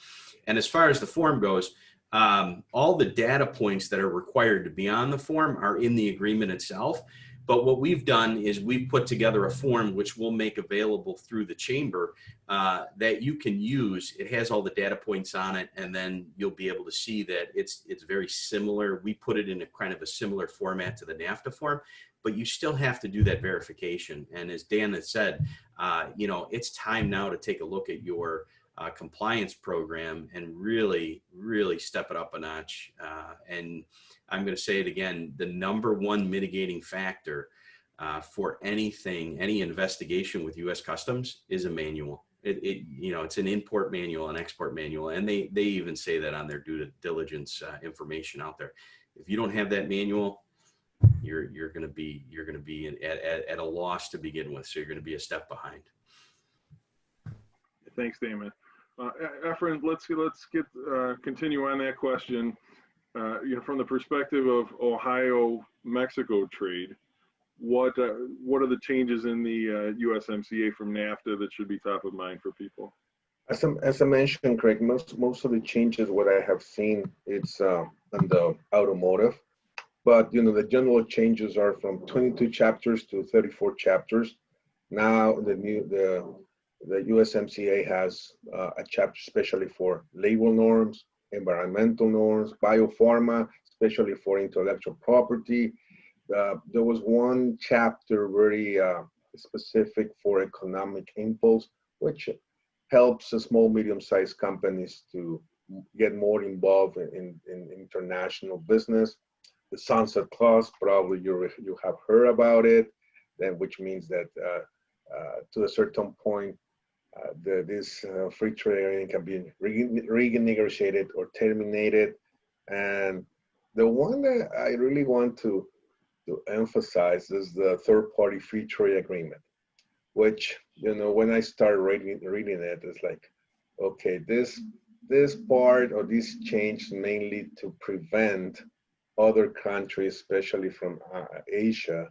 And as far as the form goes, all the data points that are required to be on the form are in the agreement itself. But what we've done is we've put together a form which we'll make available through the chamber that you can use. It has all the data points on it, and then you'll be able to see that it's very similar. We put it in a kind of a similar format to the NAFTA form, but you still have to do that verification. And as Dan has said, it's time now to take a look at your compliance program and really, really step it up a notch. And I'm going to say it again, the number one mitigating factor for any investigation with U.S. Customs is a manual. It's an import manual, an export manual, and they even say that on their due diligence information out there. If you don't have that manual, you're going to be at a loss to begin with. So you're going to be a step behind. Thanks, Damon. Efren, let's continue on that question. From the perspective of Ohio-Mexico trade, what are the changes in the USMCA from NAFTA that should be top of mind for people? As I mentioned, Craig, most of the changes what I have seen, it's on the automotive, but the general changes are from 22 chapters to 34 chapters. Now the USMCA has a chapter especially for label norms, environmental norms, biopharma, especially for intellectual property. There was one chapter very specific for economic impulse, which helps small, medium-sized companies to get more involved in international business. The Sunset Clause, probably you have heard about it. then which means that to a certain point, this free trade agreement can be renegotiated or terminated. And the one that I really want to emphasize is the third-party free trade agreement, which, when I started reading it, it's like, okay, this part or this change mainly to prevent other countries, especially from Asia,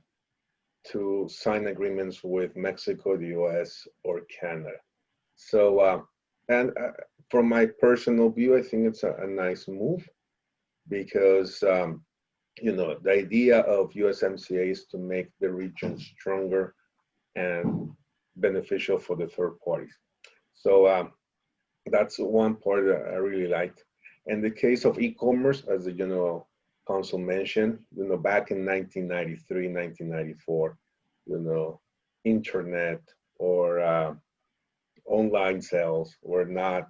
to sign agreements with Mexico, the US, or Canada. So, from my personal view, I think it's a nice move because, the idea of USMCA is to make the region stronger and beneficial for the third parties. So that's one part that I really liked. In the case of e-commerce, as the General Counsel mentioned, back in 1993, 1994, internet or online sales were not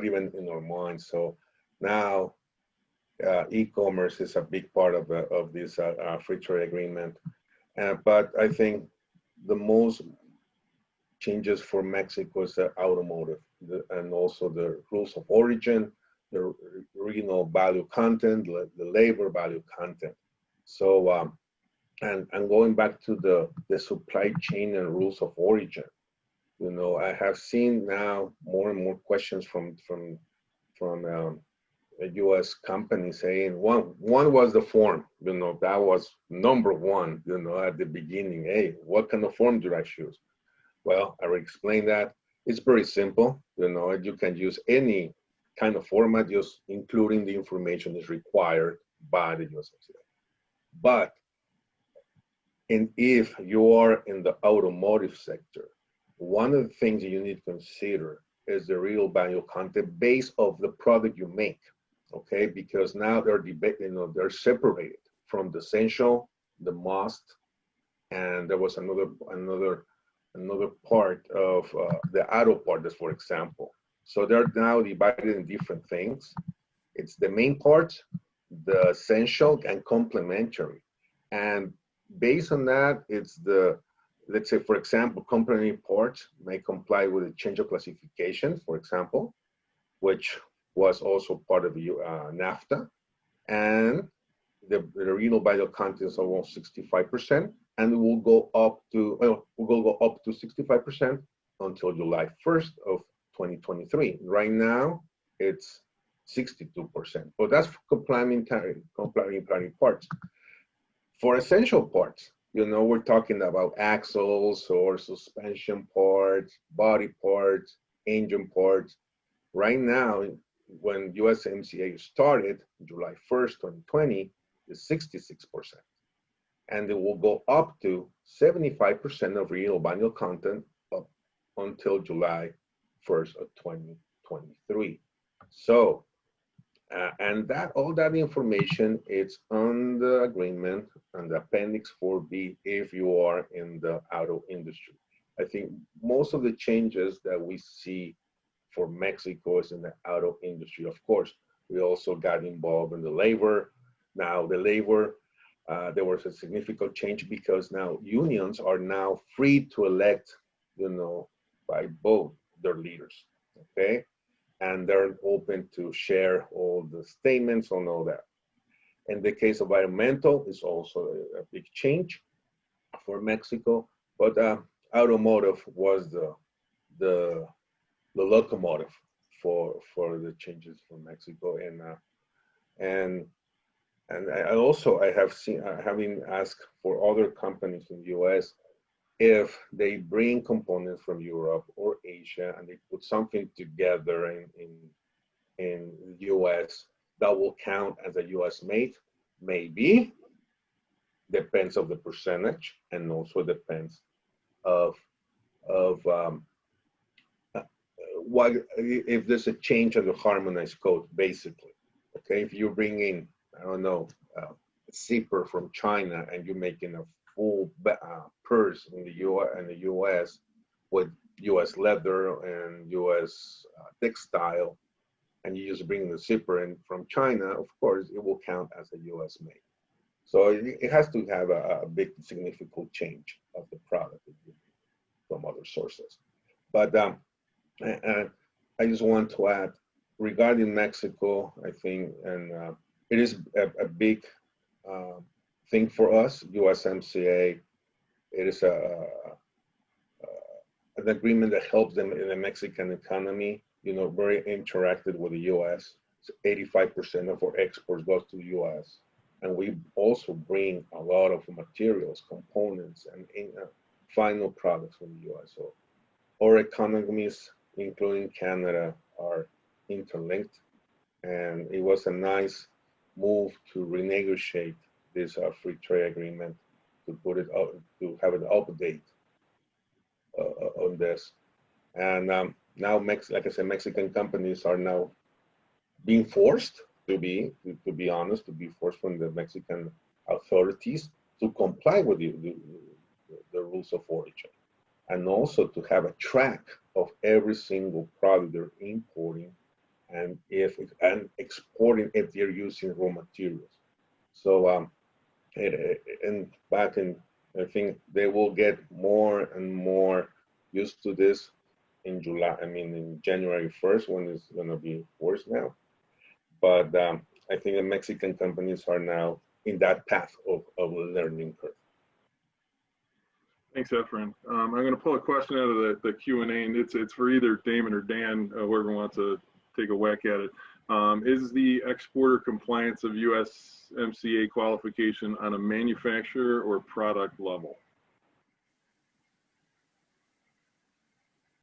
even in our minds. So now e-commerce is a big part of this free trade agreement. But I think the most changes for Mexico is the automotive and also the rules of origin, the regional value content, the labor value content. So, and going back to the supply chain and rules of origin, I have seen now more and more questions from a U.S. company saying one was the form, that was number one, at the beginning. Hey, what kind of form do I choose? Well, I already explained that. It's very simple. You can use any kind of format, just including the information is required by the USMCA. But if you are in the automotive sector, one of the things you need to consider is the real value content base of the product you make. Okay, because now they're separated from the essential, the must, and there was another part of the auto part, for example. So they're now divided in different things. It's the main part, the essential, and complementary. And based on that, it's let's say, for example, complementary parts may comply with the change of classification, for example, which was also part of the NAFTA, and the real value content is almost 65%, and it will go up to 65% until July 1st of 2023. Right now, it's 62%, but that's for complementary parts. For essential parts, we're talking about axles or suspension parts, body parts, engine parts. Right now, when USMCA started, July 1st, 2020, is 66%. And it will go up to 75% of real value content up until July 1st of 2023. So, and all that information is on the agreement and the Appendix 4B if you are in the auto industry. I think most of the changes that we see for Mexico is in the auto industry. Of course, we also got involved in the labor. Now the labor, there was a significant change because now unions are now free to elect, by both their leaders, okay? And they're open to share all the statements on all that. In the case of environmental, it's also a big change for Mexico, but automotive was the locomotive for the changes for Mexico, and I have seen having asked for other companies in the U.S. if they bring components from Europe or Asia and they put something together in the U.S. that will count as a U.S. made, maybe depends of the percentage and also depends of what if there's a change of the harmonized code, basically. Okay, if you bring in, I don't know, a zipper from China and you're making a full purse in the U.S. with U.S. leather and U.S. textile, and you just bring the zipper in from China, of course, it will count as a U.S. made. So it has to have a big significant change of the product from other sources. But and I just want to add, regarding Mexico, I think, and it is a big thing for us, USMCA. It is an agreement that helps them in the Mexican economy, very interacted with the US. 85% of our exports goes to the US. And we also bring a lot of materials, components, and final products from the US. So our economies, including Canada, are interlinked. And it was a nice move to renegotiate this free trade agreement, to put it out, to have an update on this. And now, like I said, Mexican companies are now being forced to be forced from the Mexican authorities to comply with the rules of origin, and also to have a track of every single product they're importing and exporting if they're using raw materials. So I think they will get more and more used to this in January 1st, when it's going to be worse now. But I think the Mexican companies are now in that path of learning curve. Thanks, Efren. I'm going to pull a question out of the Q&A, and it's for either Damon or Dan, whoever wants to take a whack at it. Is the exporter compliance of USMCA qualification on a manufacturer or product level?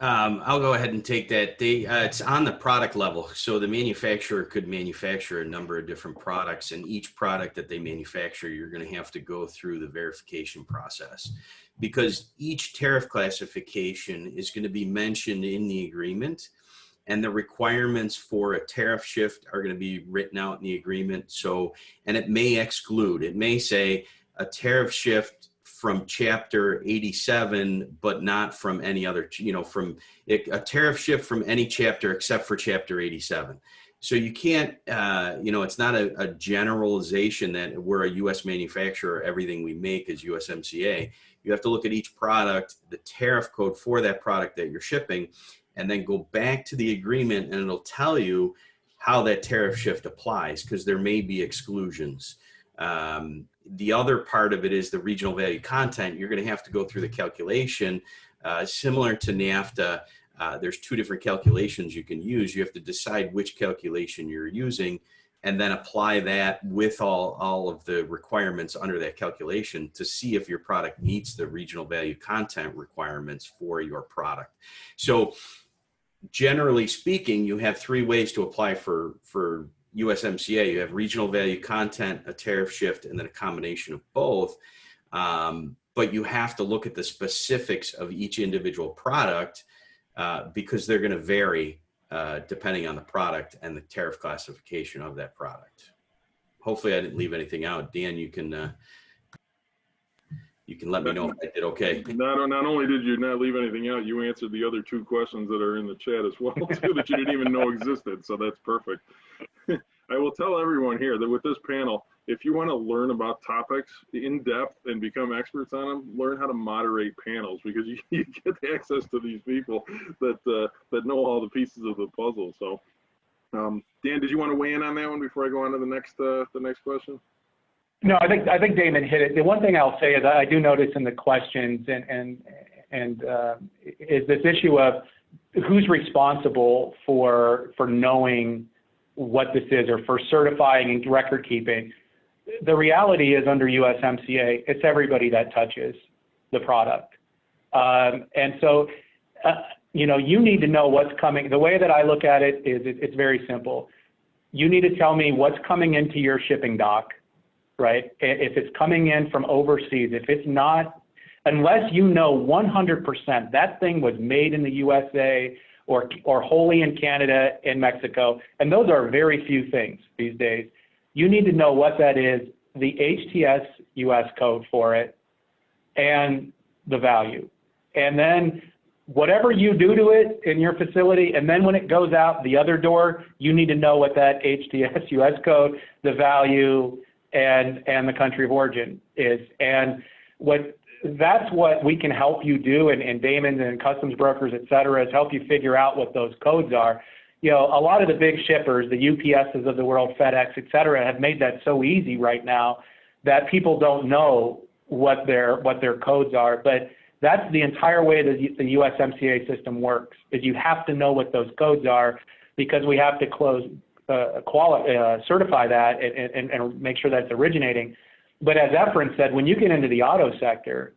I'll go ahead and take that. It's on the product level. So the manufacturer could manufacture a number of different products, and each product that they manufacture, you're going to have to go through the verification process, because each tariff classification is going to be mentioned in the agreement, and the requirements for a tariff shift are going to be written out in the agreement. So, and it may exclude, it may say a tariff shift from Chapter 87, but not from any other, a tariff shift from any chapter except for Chapter 87. So you can't, it's not a generalization that we're a U.S. manufacturer, everything we make is USMCA. You have to look at each product, the tariff code for that product that you're shipping, and then go back to the agreement, and it'll tell you how that tariff shift applies, because there may be exclusions. The other part of it is the regional value content. You're going to have to go through the calculation. Similar to NAFTA, there's two different calculations you can use. You have to decide which calculation you're using, and then apply that with all of the requirements under that calculation to see if your product meets the regional value content requirements for your product. So generally speaking, you have three ways to apply for USMCA. You have regional value content, a tariff shift, and then a combination of both. But you have to look at the specifics of each individual product because they're going to vary depending on the product and the tariff classification of that product. Hopefully I didn't leave anything out. Dan, you can let me know if I did okay. Not only did you not leave anything out, you answered the other two questions that are in the chat as well, too, that you didn't even know existed. So that's perfect. I will tell everyone here that with this panel, if you want to learn about topics in depth and become experts on them, learn how to moderate panels, because you get access to these people that know all the pieces of the puzzle. So, Dan, did you want to weigh in on that one before I go on to the next question? No, I think Damon hit it. The one thing I'll say is I do notice in the questions and is this issue of who's responsible for knowing what this is, or for certifying and record keeping. The reality is, under USMCA, it's everybody that touches the product. And so, you need to know what's coming. The way that I look at it is it's very simple. You need to tell me what's coming into your shipping dock, right? If it's coming in from overseas, if it's not, unless you know 100% that thing was made in the USA or wholly in Canada and Mexico, and those are very few things these days, you need to know what that is, the HTS US code for it, and the value. And then whatever you do to it in your facility, and then when it goes out the other door, you need to know what that HTS US code, the value, and the country of origin is. And that's what we can help you do, and Damon and customs brokers, et cetera, is help you figure out what those codes are. You know, a lot of the big shippers, the UPSs of the world, FedEx, et cetera, have made that so easy right now that people don't know what their codes are. But that's the entire way that the USMCA system works, is you have to know what those codes are, because we have to certify that and make sure that's originating. But as Efren said, when you get into the auto sector,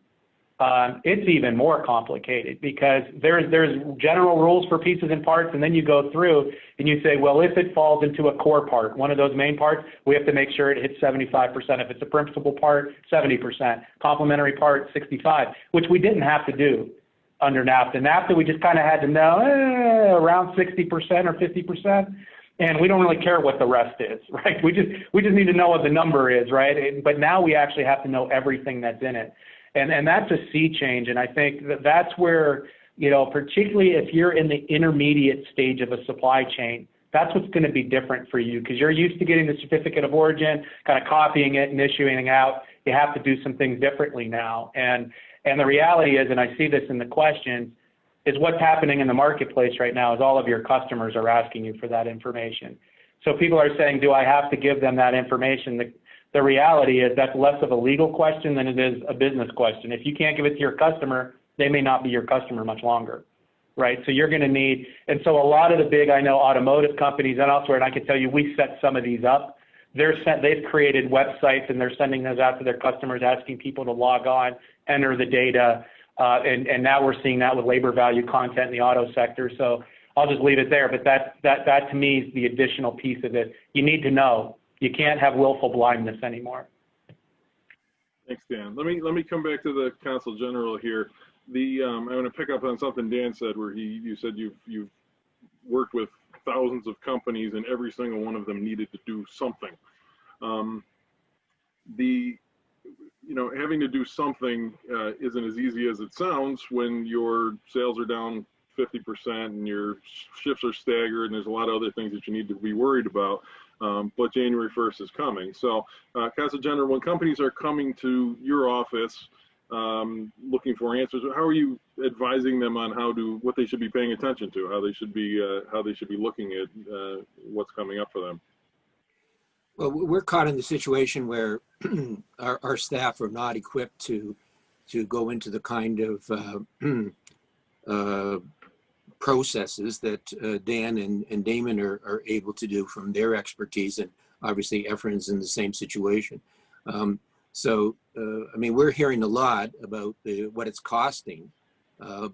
it's even more complicated, because there's general rules for pieces and parts, and then you go through and you say, well, if it falls into a core part, one of those main parts, we have to make sure it hits 75%. If it's a principal part, 70%. Complementary part, 65%, which we didn't have to do under NAFTA. NAFTA, we just kind of had to know around 60% or 50%. And we don't really care what the rest is, right? We just need to know what the number is, right? But now we actually have to know everything that's in it. And that's a sea change. And I think that's where, you know, particularly if you're in the intermediate stage of a supply chain, that's what's going to be different for you, because you're used to getting the certificate of origin, kind of copying it and issuing it out. You have to do some things differently now. And the reality is, and I see this in the questions, is what's happening in the marketplace right now is all of your customers are asking you for that information. So people are saying, do I have to give them that information? The reality is that's less of a legal question than it is a business question. If you can't give it to your customer, they may not be your customer much longer, right? So you're going to need, and so a lot of the big, I know, automotive companies and elsewhere, and I can tell you we set some of these up. They've created websites, and they're sending those out to their customers, asking people to log on, enter the data, and now we're seeing that with labor value content in the auto sector. So I'll just leave it there. But that to me is the additional piece of it. You need to know. You can't have willful blindness anymore. Thanks, Dan. Let me come back to the Consul General here. I'm going to pick up on something Dan said, where you said you've worked with thousands of companies, and every single one of them needed to do something. Having to do something isn't as easy as it sounds when your sales are down 50% and your shifts are staggered, and there's a lot of other things that you need to be worried about. But January 1st is coming. So, Consul General, when companies are coming to your office looking for answers, how are you advising them on what they should be paying attention to, how they should be looking at what's coming up for them? Well, we're caught in the situation where our staff are not equipped to go into the kind of processes that Dan and Damon are able to do from their expertise, and obviously Efren's in the same situation. I mean, we're hearing a lot about what it's costing,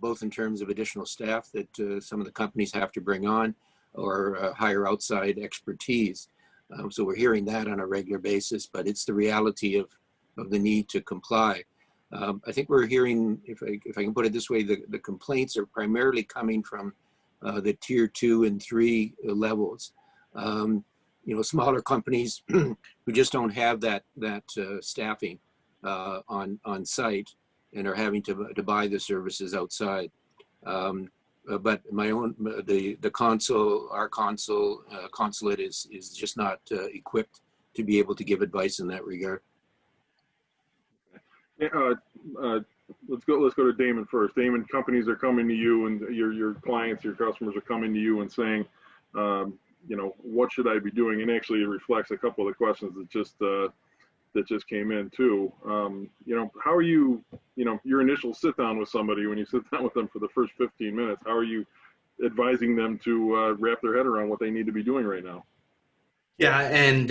both in terms of additional staff that some of the companies have to bring on, or hire outside expertise. So we're hearing that on a regular basis, but it's the reality of the need to comply. I think we're hearing, if I can put it this way, the complaints are primarily coming from the tier 2 and 3 levels. Smaller companies who just don't have that staffing on site and are having to buy the services outside. But our consulate is just not equipped to be able to give advice in that regard. Let's go to Damon first. Damon, companies are coming to you, and your clients, your customers are coming to you and saying, what should I be doing? And actually, it reflects a couple of the questions that just came in too. How are you? Your initial sit down with somebody, when you sit down with them for the first 15 minutes, how are you advising them to wrap their head around what they need to be doing right now? Yeah, and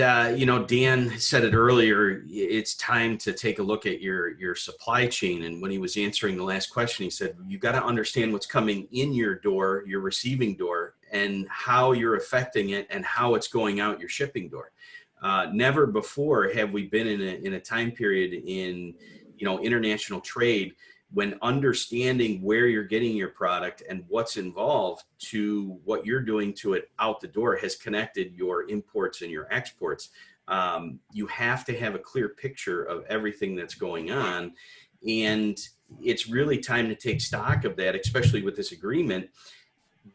Dan said it earlier, it's time to take a look at your supply chain. And when he was answering the last question, he said, you got to understand what's coming in your door, your receiving door, and how you're affecting it and how it's going out your shipping door. Never before have we been in a time period in international trade when understanding where you're getting your product and what's involved to what you're doing to it out the door has connected your imports and your exports. You have to have a clear picture of everything that's going on. And it's really time to take stock of that, especially with this agreement.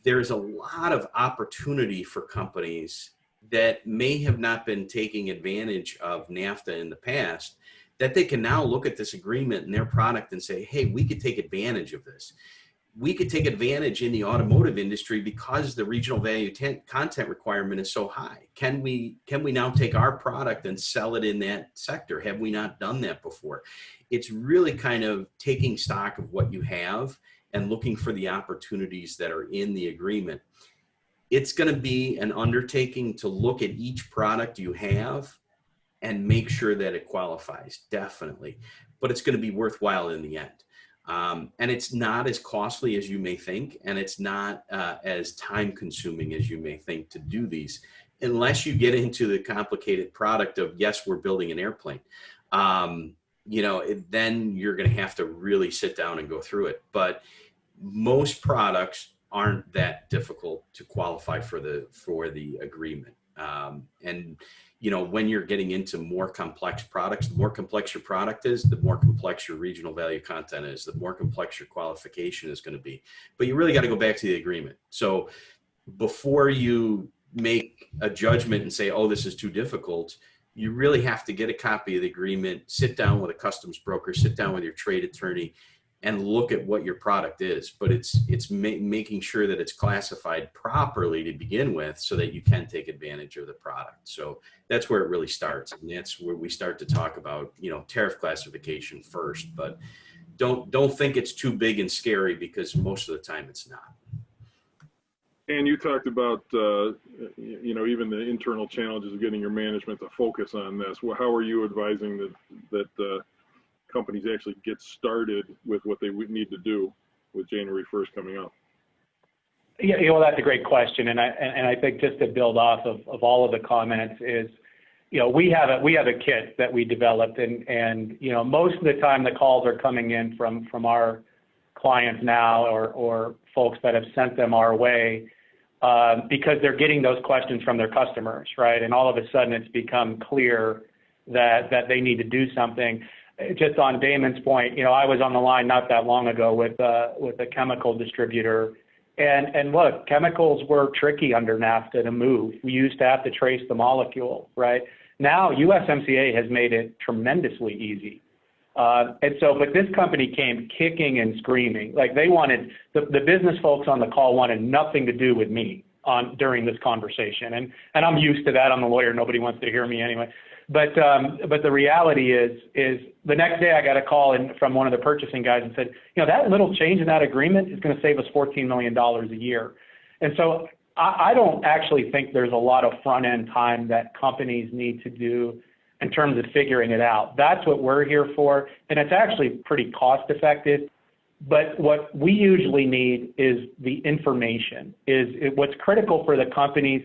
There's a lot of opportunity for companies that may have not been taking advantage of NAFTA in the past, that they can now look at this agreement and their product and say, hey, we could take advantage of this. We could take advantage in the automotive industry because the regional value content requirement is so high. Can we now take our product and sell it in that sector? Have we not done that before? It's really kind of taking stock of what you have and looking for the opportunities that are in the agreement. It's going to be an undertaking to look at each product you have and make sure that it qualifies, definitely. But it's going to be worthwhile in the end. And it's not as costly as you may think, and it's not as time consuming as you may think to do these, unless you get into the complicated product of, yes, we're building an airplane. You know, then you're going to have to really sit down and go through it. But most products aren't that difficult to qualify for the agreement. And you know, when you're getting into more complex products, the more complex your product is, the more complex your regional value content is, the more complex your qualification is going to be. But you really got to go back to the agreement. So before you make a judgment and say, oh, this is too difficult, you really have to get a copy of the agreement, sit down with a customs broker, sit down with your trade attorney, and look at what your product is. But it's making sure that it's classified properly to begin with so that you can take advantage of the product. So that's where it really starts. And that's where we start to talk about, you know, tariff classification first. But don't think it's too big and scary, because most of the time it's not. And you talked about, you know, even the internal challenges of getting your management to focus on this. Well, how are you advising that companies actually get started with what they would need to do with January 1st coming up? Yeah, well, that's a great question, and I think just to build off of all of the comments is, you know, we have a kit that we developed, and you know, most of the time the calls are coming in from our clients now or folks that have sent them our way because they're getting those questions from their customers, right? And all of a sudden it's become clear that they need to do something. Just on Damon's point, you know, I was on the line not that long ago with a chemical distributor, and look, chemicals were tricky under NAFTA to move. We used to have to trace the molecule, right? Now USMCA has made it tremendously easy, and so, but this company came kicking and screaming, like they wanted the business folks on the call wanted nothing to do with me during this conversation, and I'm used to that. I'm a lawyer; nobody wants to hear me anyway. But the reality is the next day I got a call from one of the purchasing guys and said, you know, that little change in that agreement is going to save us $14 million a year. And so I don't actually think there's a lot of front end time that companies need to do in terms of figuring it out. That's what we're here for, and it's actually pretty cost effective. But what we usually need is the information. What's critical for the companies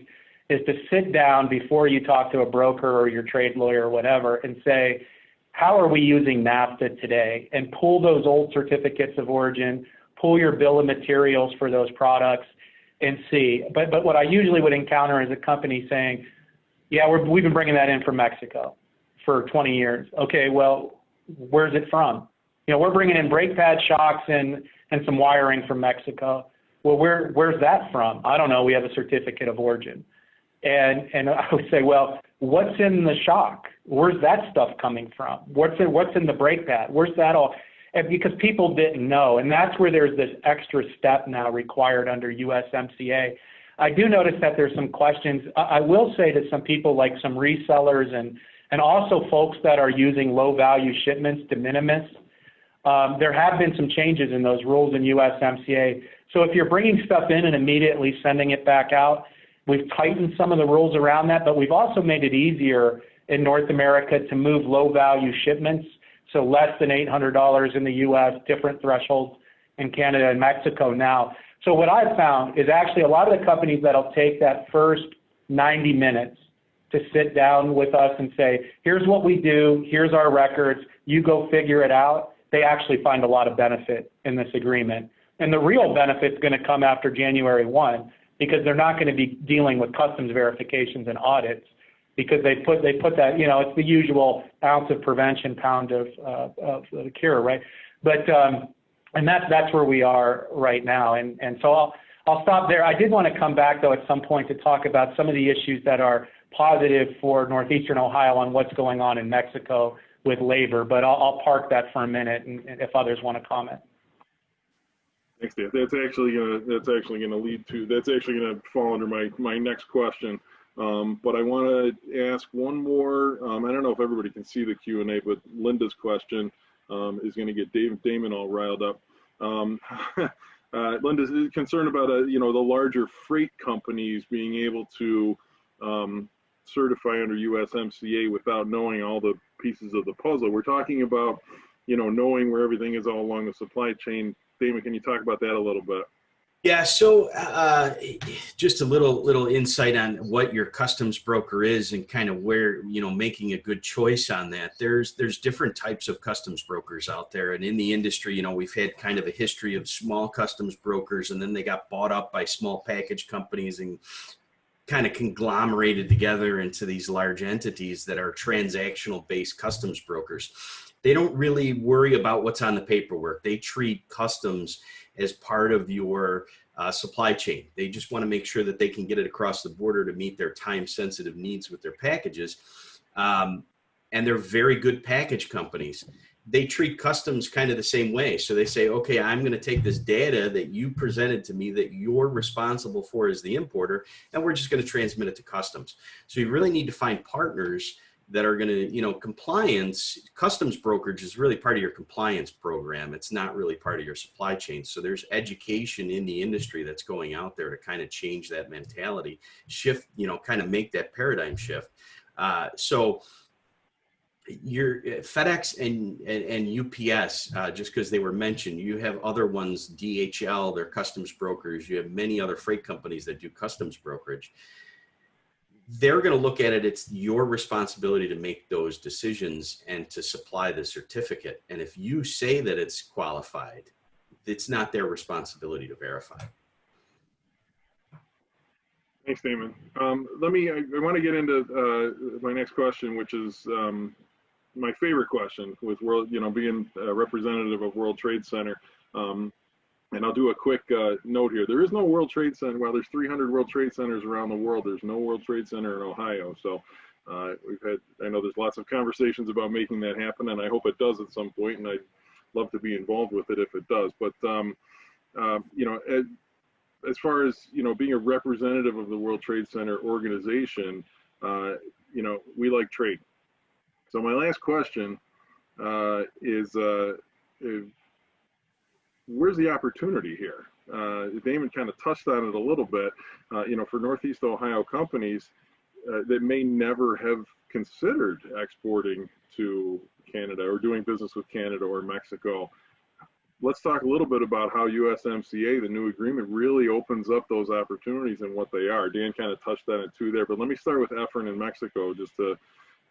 is to sit down before you talk to a broker or your trade lawyer or whatever and say, how are we using NAFTA today? And pull those old certificates of origin, pull your bill of materials for those products and see. But what I usually would encounter is a company saying, yeah, we've been bringing that in from Mexico for 20 years. Okay, well, where's it from? You know, we're bringing in brake pad shocks and some wiring from Mexico. Well, where's that from? I don't know. We have a certificate of origin. And I would say, well, what's in the shock? Where's that stuff coming from? What's in the brake pad? Where's that all? And because people didn't know, and that's where there's this extra step now required under USMCA. I do notice that there's some questions. I will say to some people, like some resellers and also folks that are using low value shipments, de minimis, there have been some changes in those rules in USMCA. So if you're bringing stuff in and immediately sending it back out, we've tightened some of the rules around that, but we've also made it easier in North America to move low-value shipments, so less than $800 in the U.S., different thresholds in Canada and Mexico now. So what I've found is actually a lot of the companies that'll take that first 90 minutes to sit down with us and say, here's what we do, here's our records, you go figure it out, they actually find a lot of benefit in this agreement. And the real benefit's going to come after January 1, because they're not going to be dealing with customs verifications and audits, because they put that, you know, it's the usual ounce of prevention, pound of the cure, right? But and that's where we are right now. And so I'll stop there. I did want to come back, though, at some point to talk about some of the issues that are positive for Northeastern Ohio on what's going on in Mexico with labor, but I'll park that for a minute, and if others want to comment. Thanks, Dan. That's actually gonna fall under my next question. But I want to ask one more. I don't know if everybody can see the Q&A, but Linda's question is going to get Damon all riled up. Linda's concerned about the larger freight companies being able to certify under USMCA without knowing all the pieces of the puzzle. We're talking about knowing where everything is all along the supply chain. Damon, can you talk about that a little bit? Yeah, so just a little insight on what your customs broker is and kind of where, making a good choice on that. There's different types of customs brokers out there. And in the industry, we've had kind of a history of small customs brokers, and then they got bought up by small package companies and kind of conglomerated together into these large entities that are transactional based customs brokers. They don't really worry about what's on the paperwork. They treat customs as part of your supply chain. They just want to make sure that they can get it across the border to meet their time-sensitive needs with their packages. And they're very good package companies. They treat customs kind of the same way. So they say, okay, I'm going to take this data that you presented to me that you're responsible for as the importer, and we're just going to transmit it to customs. So you really need to find partners that are going to, compliance. Customs brokerage is really part of your compliance program. It's not really part of your supply chain. So there's education in the industry that's going out there to kind of change that mentality, shift, kind of make that paradigm shift. So your FedEx and UPS, just because they were mentioned, you have other ones, DHL, they're customs brokers. You have many other freight companies that do customs brokerage. They're going to look at it. It's your responsibility to make those decisions and to supply the certificate. And if you say that it's qualified, it's not their responsibility to verify. Thanks, Damon. I want to get into my next question, which is my favorite question with being a representative of World Trade Center. And I'll do a quick note here. There is no World Trade Center. Well, there's 300 World Trade Centers around the world. There's no World Trade Center in Ohio. So I know there's lots of conversations about making that happen, and I hope it does at some point, and I'd love to be involved with it if it does. But, as far as, being a representative of the World Trade Center organization, we like trade. So my last question is where's the opportunity here? Damon kind of touched on it a little bit, for Northeast Ohio companies that may never have considered exporting to Canada or doing business with Canada or Mexico. Let's talk a little bit about how USMCA, the new agreement, really opens up those opportunities and what they are. Dan kind of touched on it too there, but let me start with Efren in Mexico just to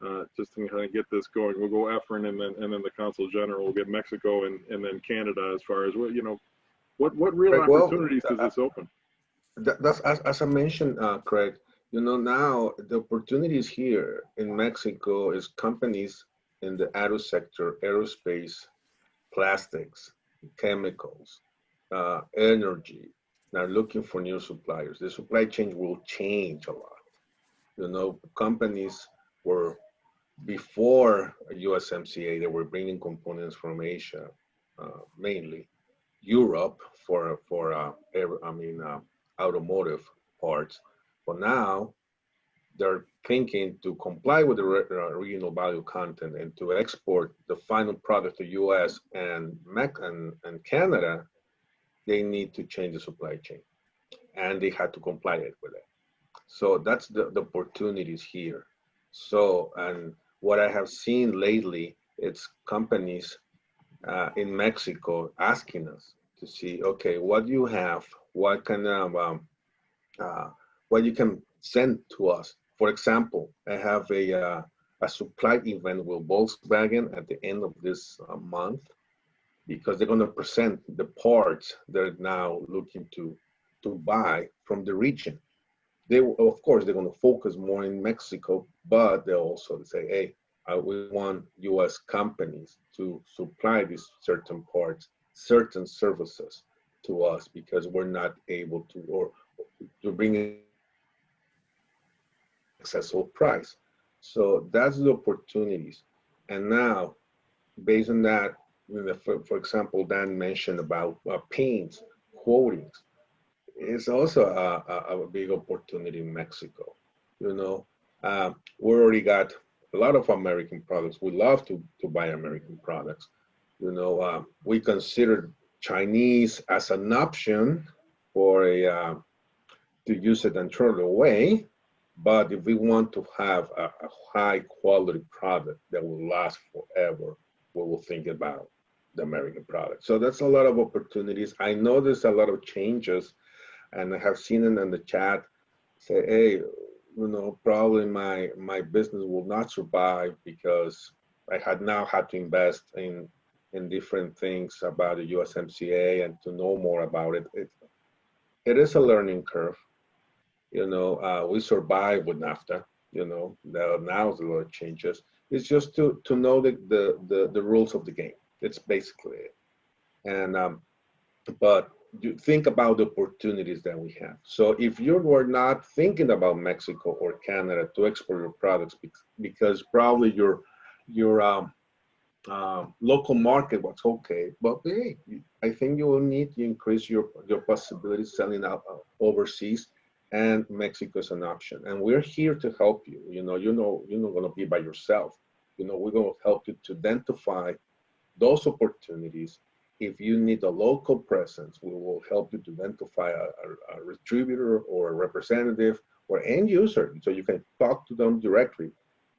kind of get this going. We'll go Efren and then the Consul General. We'll get Mexico and then Canada as far as what real opportunities does this open? That's as I mentioned, Craig. Now the opportunities here in Mexico is companies in the aero sector, aerospace, plastics, chemicals, energy. Now looking for new suppliers. The supply chain will change a lot. Companies were before USMCA, they were bringing components from Asia, mainly Europe for automotive parts. But now they're thinking to comply with the regional value content and to export the final product to US and Canada. They need to change the supply chain, and they had to comply with it. So that's the opportunities here. So, and what I have seen lately, it's companies in Mexico asking us to see, okay, what do you have? What kind of, what you can send to us? For example, I have a supply event with Volkswagen at the end of this month, because they're going to present the parts they're now looking to buy from the region. Of course, they're going to focus more in Mexico, but they also say, hey, we want US companies to supply these certain parts, certain services to us because we're not able to, or to bring in accessible price. So that's the opportunities. And now, based on that, for example, Dan mentioned about paints, coatings. It's also a big opportunity in Mexico. We already got a lot of American products. We love to buy American products. We consider Chinese as an option for to use it and throw it away. But if we want to have a high quality product that will last forever, we will think about the American product. So that's a lot of opportunities. I know there's a lot of changes, and I have seen it in the chat say, hey, probably my business will not survive because I had to invest in different things about the USMCA and to know more about it. It is a learning curve. We survived with Nafta. Now there's a lot of changes. It's just to know the rules of the game. It's basically it. And but you think about the opportunities that we have. So if you were not thinking about Mexico or Canada to export your products because probably your local market was okay, but hey, I think you will need to increase your possibilities selling out overseas, and Mexico is an option. And we're here to help you. You're not going to be by yourself. We're going to help you to identify those opportunities. If you need a local presence, we will help you to identify a distributor or a representative or end user, so you can talk to them directly.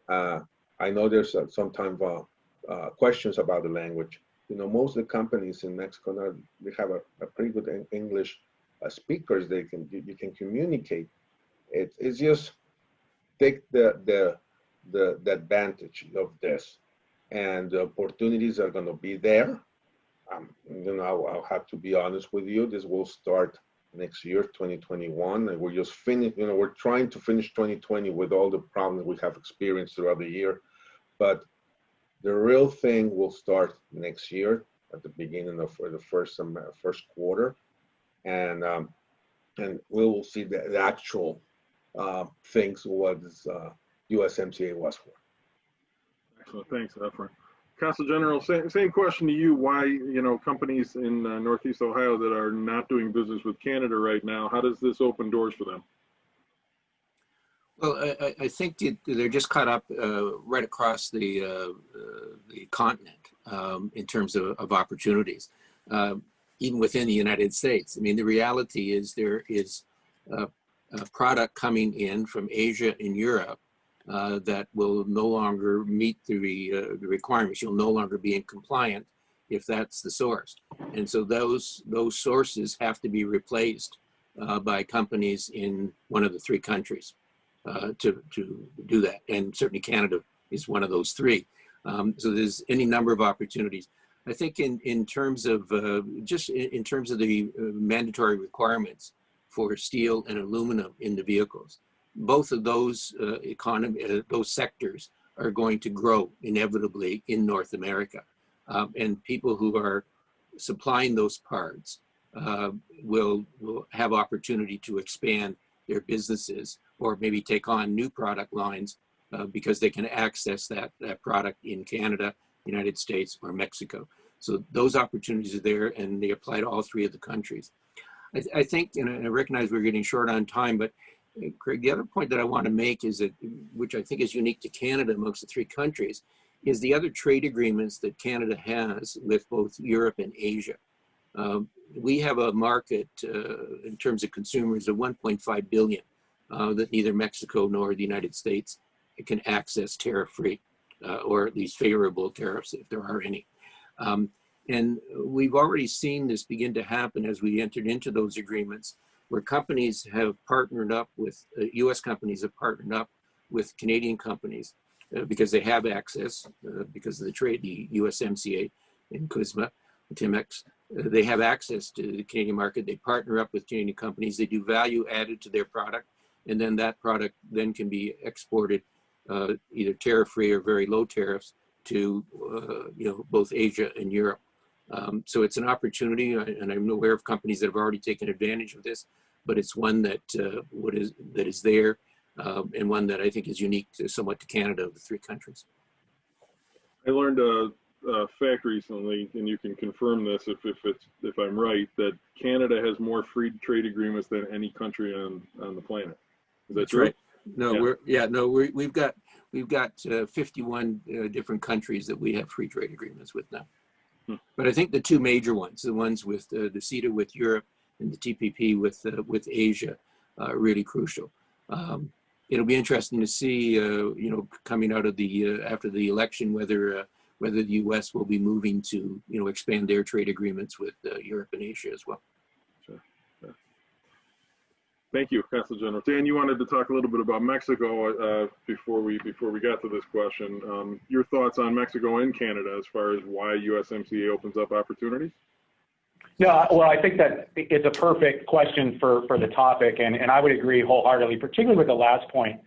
I know there's sometimes questions about the language. Most of the companies in Mexico they have a pretty good English speakers. You can communicate. It's just take the advantage of this, and the opportunities are going to be there. I'll have to be honest with you. This will start next year, 2021, and we're just we're trying to finish 2020 with all the problems we have experienced throughout the year. But the real thing will start next year at the beginning of the first quarter, and we will see the actual things what this USMCA was for. Excellent, thanks, Efrain. Consul General, same question to you. Why, companies in Northeast Ohio that are not doing business with Canada right now, how does this open doors for them? Well, I think they're just caught up right across the continent in terms of opportunities, even within the United States. I mean, the reality is there is a product coming in from Asia and Europe that will no longer meet the requirements. You'll no longer be in compliant if that's the source. And so those sources have to be replaced by companies in one of the three countries to do that. And certainly Canada is one of those three. So there's any number of opportunities. I think in terms of in terms of the mandatory requirements for steel and aluminum in the vehicles, both of those those sectors are going to grow inevitably in North America. And people who are supplying those parts will have opportunity to expand their businesses or maybe take on new product lines because they can access that product in Canada, United States, or Mexico. So those opportunities are there, and they apply to all three of the countries. I think, and I recognize we're getting short on time, but Craig, the other point that I want to make is that, which I think is unique to Canada amongst the three countries, is the other trade agreements that Canada has with both Europe and Asia. We have a market in terms of consumers of 1.5 billion that neither Mexico nor the United States can access tariff-free or at least favorable tariffs if there are any. And we've already seen this begin to happen as we entered into those agreements, where companies have partnered up with, US companies have partnered up with Canadian companies because they have access, because of the trade, the USMCA and Usmca, TIMEX, they have access to the Canadian market. They partner up with Canadian companies. They do value added to their product, and then that product then can be exported either tariff-free or very low tariffs to both Asia and Europe. So it's an opportunity, and I'm aware of companies that have already taken advantage of this, but it's one that is there, and one that I think is unique somewhat to Canada of the three countries. I learned a fact recently, and you can confirm this if I'm right, that Canada has more free trade agreements than any country on the planet. Is that That's true? right. No, we've got 51 different countries that we have free trade agreements with now. But I think the two major ones, the ones with the CETA with Europe and the TPP with Asia, are really crucial. It'll be interesting to see, coming out of the after the election, whether the U.S. will be moving to expand their trade agreements with Europe and Asia as well. Sure. Yeah. Thank you, Consul General. Dan, you wanted to talk a little bit about Mexico before we got to this question. Your thoughts on Mexico and Canada as far as why USMCA opens up opportunities? No, well, I think that it's a perfect question for the topic, and I would agree wholeheartedly, particularly with the last point,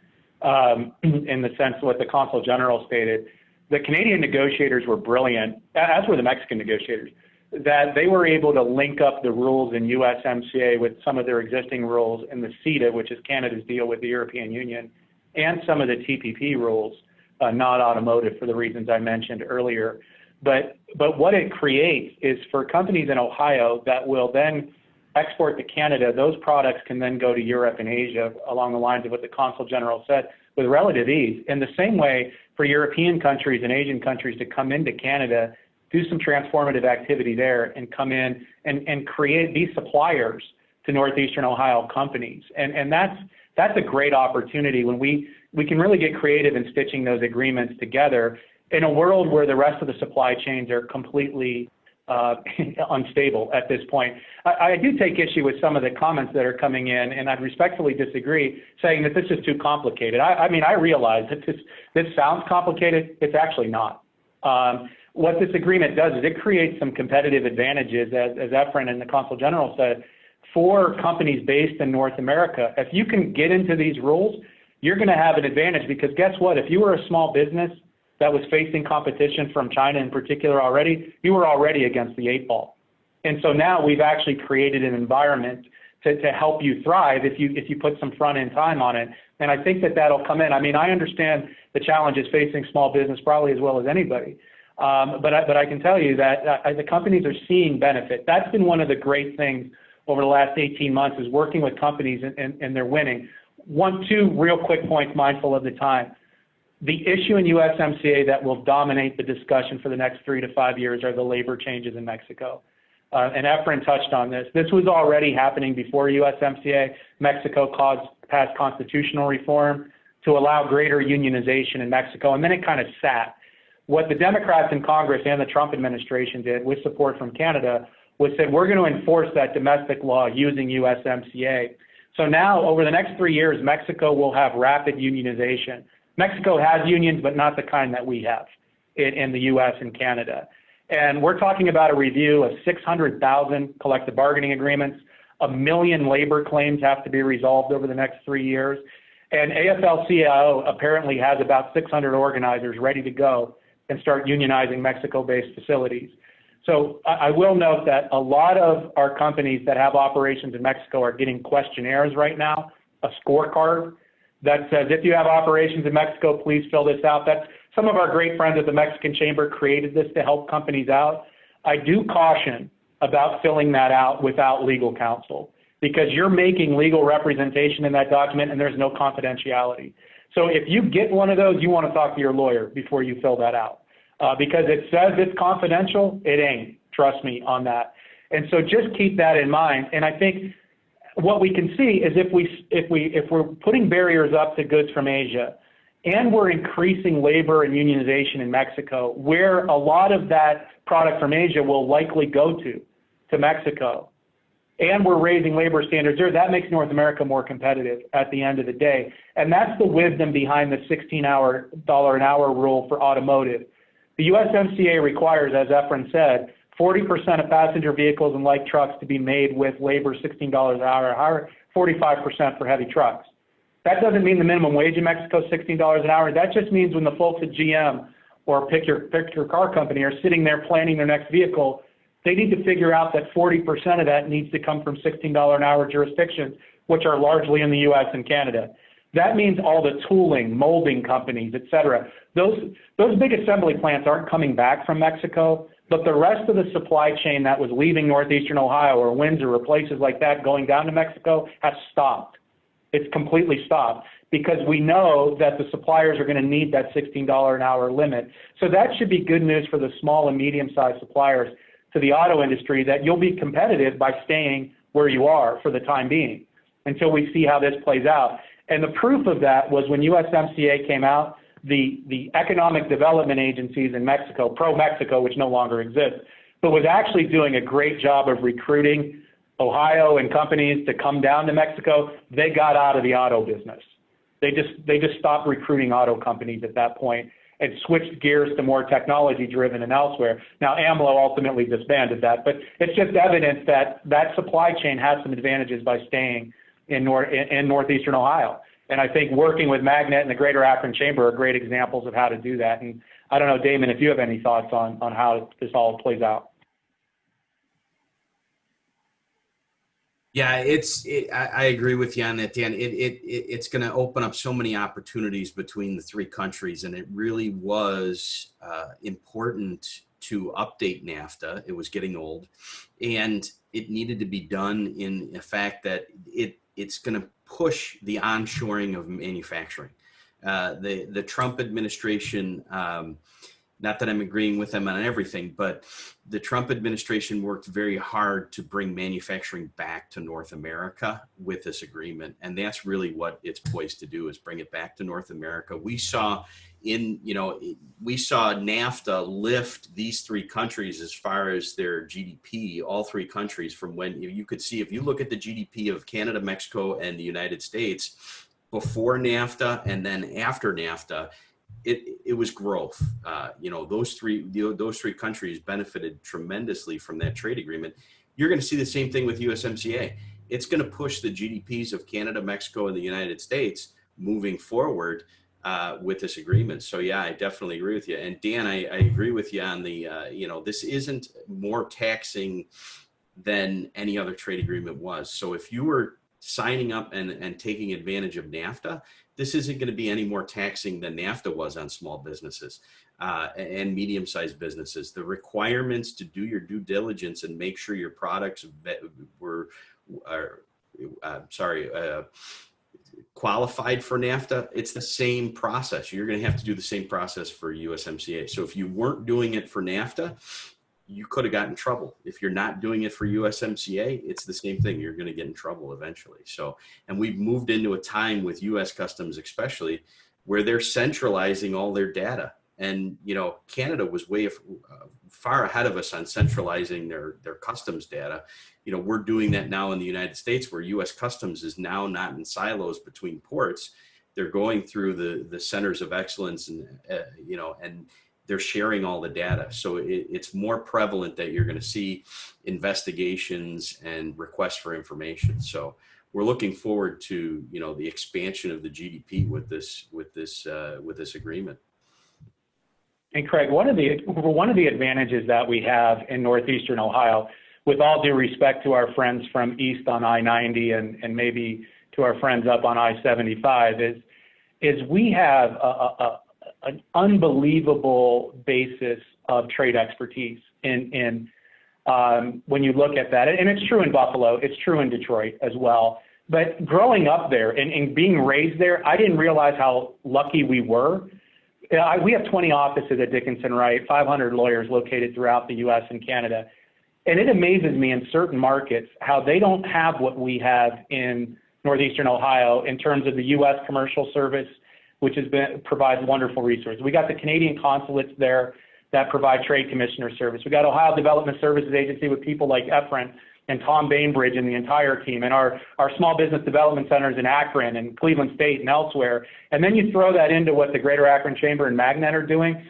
in the sense of what the Consul General stated. The Canadian negotiators were brilliant, as were the Mexican negotiators, that they were able to link up the rules in USMCA with some of their existing rules in the CETA, which is Canada's deal with the European Union, and some of the TPP rules, not automotive for the reasons I mentioned earlier. But what it creates is for companies in Ohio that will then export to Canada, those products can then go to Europe and Asia along the lines of what the Consul General said with relative ease. In the same way for European countries and Asian countries to come into Canada, do some transformative activity there and come in and create these suppliers to Northeastern Ohio companies. And that's a great opportunity when we can really get creative in stitching those agreements together in a world where the rest of the supply chains are completely unstable at this point. I do take issue with some of the comments that are coming in, and I'd respectfully disagree, saying that this is too complicated. I mean, I realize that this sounds complicated. It's actually not. What this agreement does is it creates some competitive advantages, as Efren and the Consul General said, for companies based in North America. If you can get into these rules, you're going to have an advantage, because guess what? If you were a small business that was facing competition from China in particular already, you were already against the 8 ball. And so now we've actually created an environment to help you thrive if you put some front end time on it. And I think that that'll come in. I mean, I understand the challenges facing small business probably as well as anybody. But I can tell you that the companies are seeing benefit. That's been one of the great things over the last 18 months, is working with companies and they're winning. Two real quick points, mindful of the time. The issue in USMCA that will dominate the discussion for the next 3 to 5 years are the labor changes in Mexico. And Efren touched on this. This was already happening before USMCA. Mexico passed constitutional reform to allow greater unionization in Mexico, and then it kind of sat. What the Democrats in Congress and the Trump administration did, with support from Canada, was said, we're going to enforce that domestic law using USMCA. So now, over the next 3 years, Mexico will have rapid unionization. Mexico has unions, but not the kind that we have in the U.S. and Canada. And we're talking about a review of 600,000 collective bargaining agreements. 1 million labor claims have to be resolved over the next 3 years. And AFL-CIO apparently has about 600 organizers ready to go and start unionizing Mexico-based facilities. So I will note that a lot of our companies that have operations in Mexico are getting questionnaires right now, a scorecard that says, if you have operations in Mexico, please fill this out. That's some of our great friends at the Mexican Chamber created this to help companies out. I do caution about filling that out without legal counsel, because you're making legal representation in that document and there's no confidentiality. So if you get one of those, you want to talk to your lawyer before you fill that out, because it says it's confidential. It ain't. Trust me on that. And so just keep that in mind. And I think what we can see is if we're putting barriers up to goods from Asia, and we're increasing labor and unionization in Mexico, where a lot of that product from Asia will likely go to Mexico, and we're raising labor standards there, that makes North America more competitive at the end of the day. And that's the wisdom behind the $16 an hour rule for automotive. The USMCA requires, as Efren said, 40% of passenger vehicles and light trucks to be made with labor $16 an hour or higher, 45% for heavy trucks. That doesn't mean the minimum wage in Mexico is $16 an hour. That just means when the folks at GM or pick your car company are sitting there planning their next vehicle, They need to figure out that 40% of that needs to come from $16 an hour jurisdictions, which are largely in the US and Canada. That means all the tooling, molding companies, et cetera. Those big assembly plants aren't coming back from Mexico, but the rest of the supply chain that was leaving northeastern Ohio or Windsor or places like that going down to Mexico has stopped. It's completely stopped because we know that the suppliers are going to need that $16 an hour limit. So that should be good news for the small and medium-sized suppliers to the auto industry, that you'll be competitive by staying where you are for the time being until we see how this plays out. And the proof of that was when Usmca came out, the economic development agencies in Mexico, pro-Mexico, which no longer exists, but was actually doing a great job of recruiting Ohio and companies to come down to Mexico. They got out of the auto business. They just stopped recruiting auto companies at that point and switched gears to more technology-driven and elsewhere. Now, AMLO ultimately disbanded that, but it's just evidence that that supply chain has some advantages by staying in northeastern Ohio. And I think working with Magnet and the Greater Akron Chamber are great examples of how to do that. And I don't know, Damon, if you have any thoughts on how this all plays out. Yeah, I agree with you on that, Dan. It's going to open up so many opportunities between the three countries, and it really was important to update NAFTA. It was getting old, and it needed to be done in the fact that it's going to push the onshoring of manufacturing. The Trump administration, not that I'm agreeing with them on everything, but the Trump administration worked very hard to bring manufacturing back to North America with this agreement. And that's really what it's poised to do, is bring it back to North America. We saw NAFTA lift these three countries as far as their GDP, all three countries, from when you could see, if you look at the GDP of Canada, Mexico, and the United States before NAFTA and then after NAFTA, it was growth. Those three countries benefited tremendously from that trade agreement. You're going to see the same thing with USMCA. It's going to push the GDPs of Canada, Mexico, and the United States moving forward with this agreement. So yeah, I definitely agree with you. And Dan, I agree with you on the, this isn't more taxing than any other trade agreement was. So if you were signing up and taking advantage of NAFTA, this isn't going to be any more taxing than NAFTA was on small businesses and medium-sized businesses. The requirements to do your due diligence and make sure your products qualified for NAFTA, it's the same process. You're going to have to do the same process for USMCA. So if you weren't doing it for NAFTA, you could have gotten in trouble. If you're not doing it for USMCA, it's the same thing. You're going to get in trouble eventually. So, and we've moved into a time with US Customs especially, where they're centralizing all their data. And, Canada was way far ahead of us on centralizing their customs data. We're doing that now in the United States, where US Customs is now not in silos between ports. They're going through the centers of excellence and they're sharing all the data. So it's more prevalent that you're going to see investigations and requests for information. So we're looking forward to, the expansion of the GDP with this agreement. And Craig, one of the advantages that we have in northeastern Ohio, with all due respect to our friends from east on I-90 and maybe to our friends up on I-75, is we have an unbelievable basis of trade expertise in when you look at that. And it's true in Buffalo, it's true in Detroit as well. But growing up there and being raised there, I didn't realize how lucky we were. We have 20 offices at Dickinson Wright, 500 lawyers located throughout the US and Canada. And it amazes me in certain markets how they don't have what we have in northeastern Ohio in terms of the US commercial service, which provides wonderful resources. We got the Canadian consulates there that provide trade commissioner service. We got Ohio Development Services Agency with people like Efren and Tom Bainbridge and the entire team, and our small business development centers in Akron and Cleveland State and elsewhere. And then you throw that into what the Greater Akron Chamber and Magnet are doing.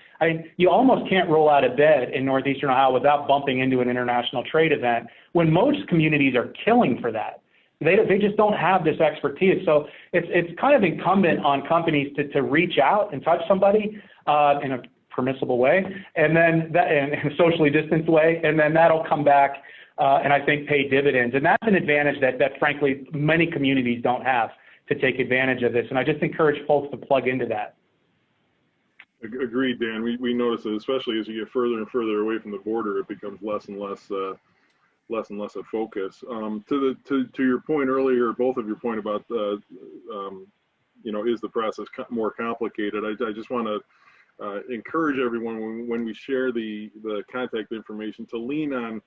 You almost can't roll out of bed in northeastern Ohio without bumping into an international trade event, when most communities are killing for that. They just don't have this expertise. So it's kind of incumbent on companies to reach out and touch somebody in a permissible way, and then that in a socially distanced way, and then that'll come back and I think pay dividends. And that's an advantage that frankly many communities don't have, to take advantage of this. And I just encourage folks to plug into that. Agreed, Dan. We notice that especially as you get further and further away from the border, it becomes less and less a focus. To your point earlier, both of your point about is the process more complicated? I just want to encourage everyone when we share the contact information to lean on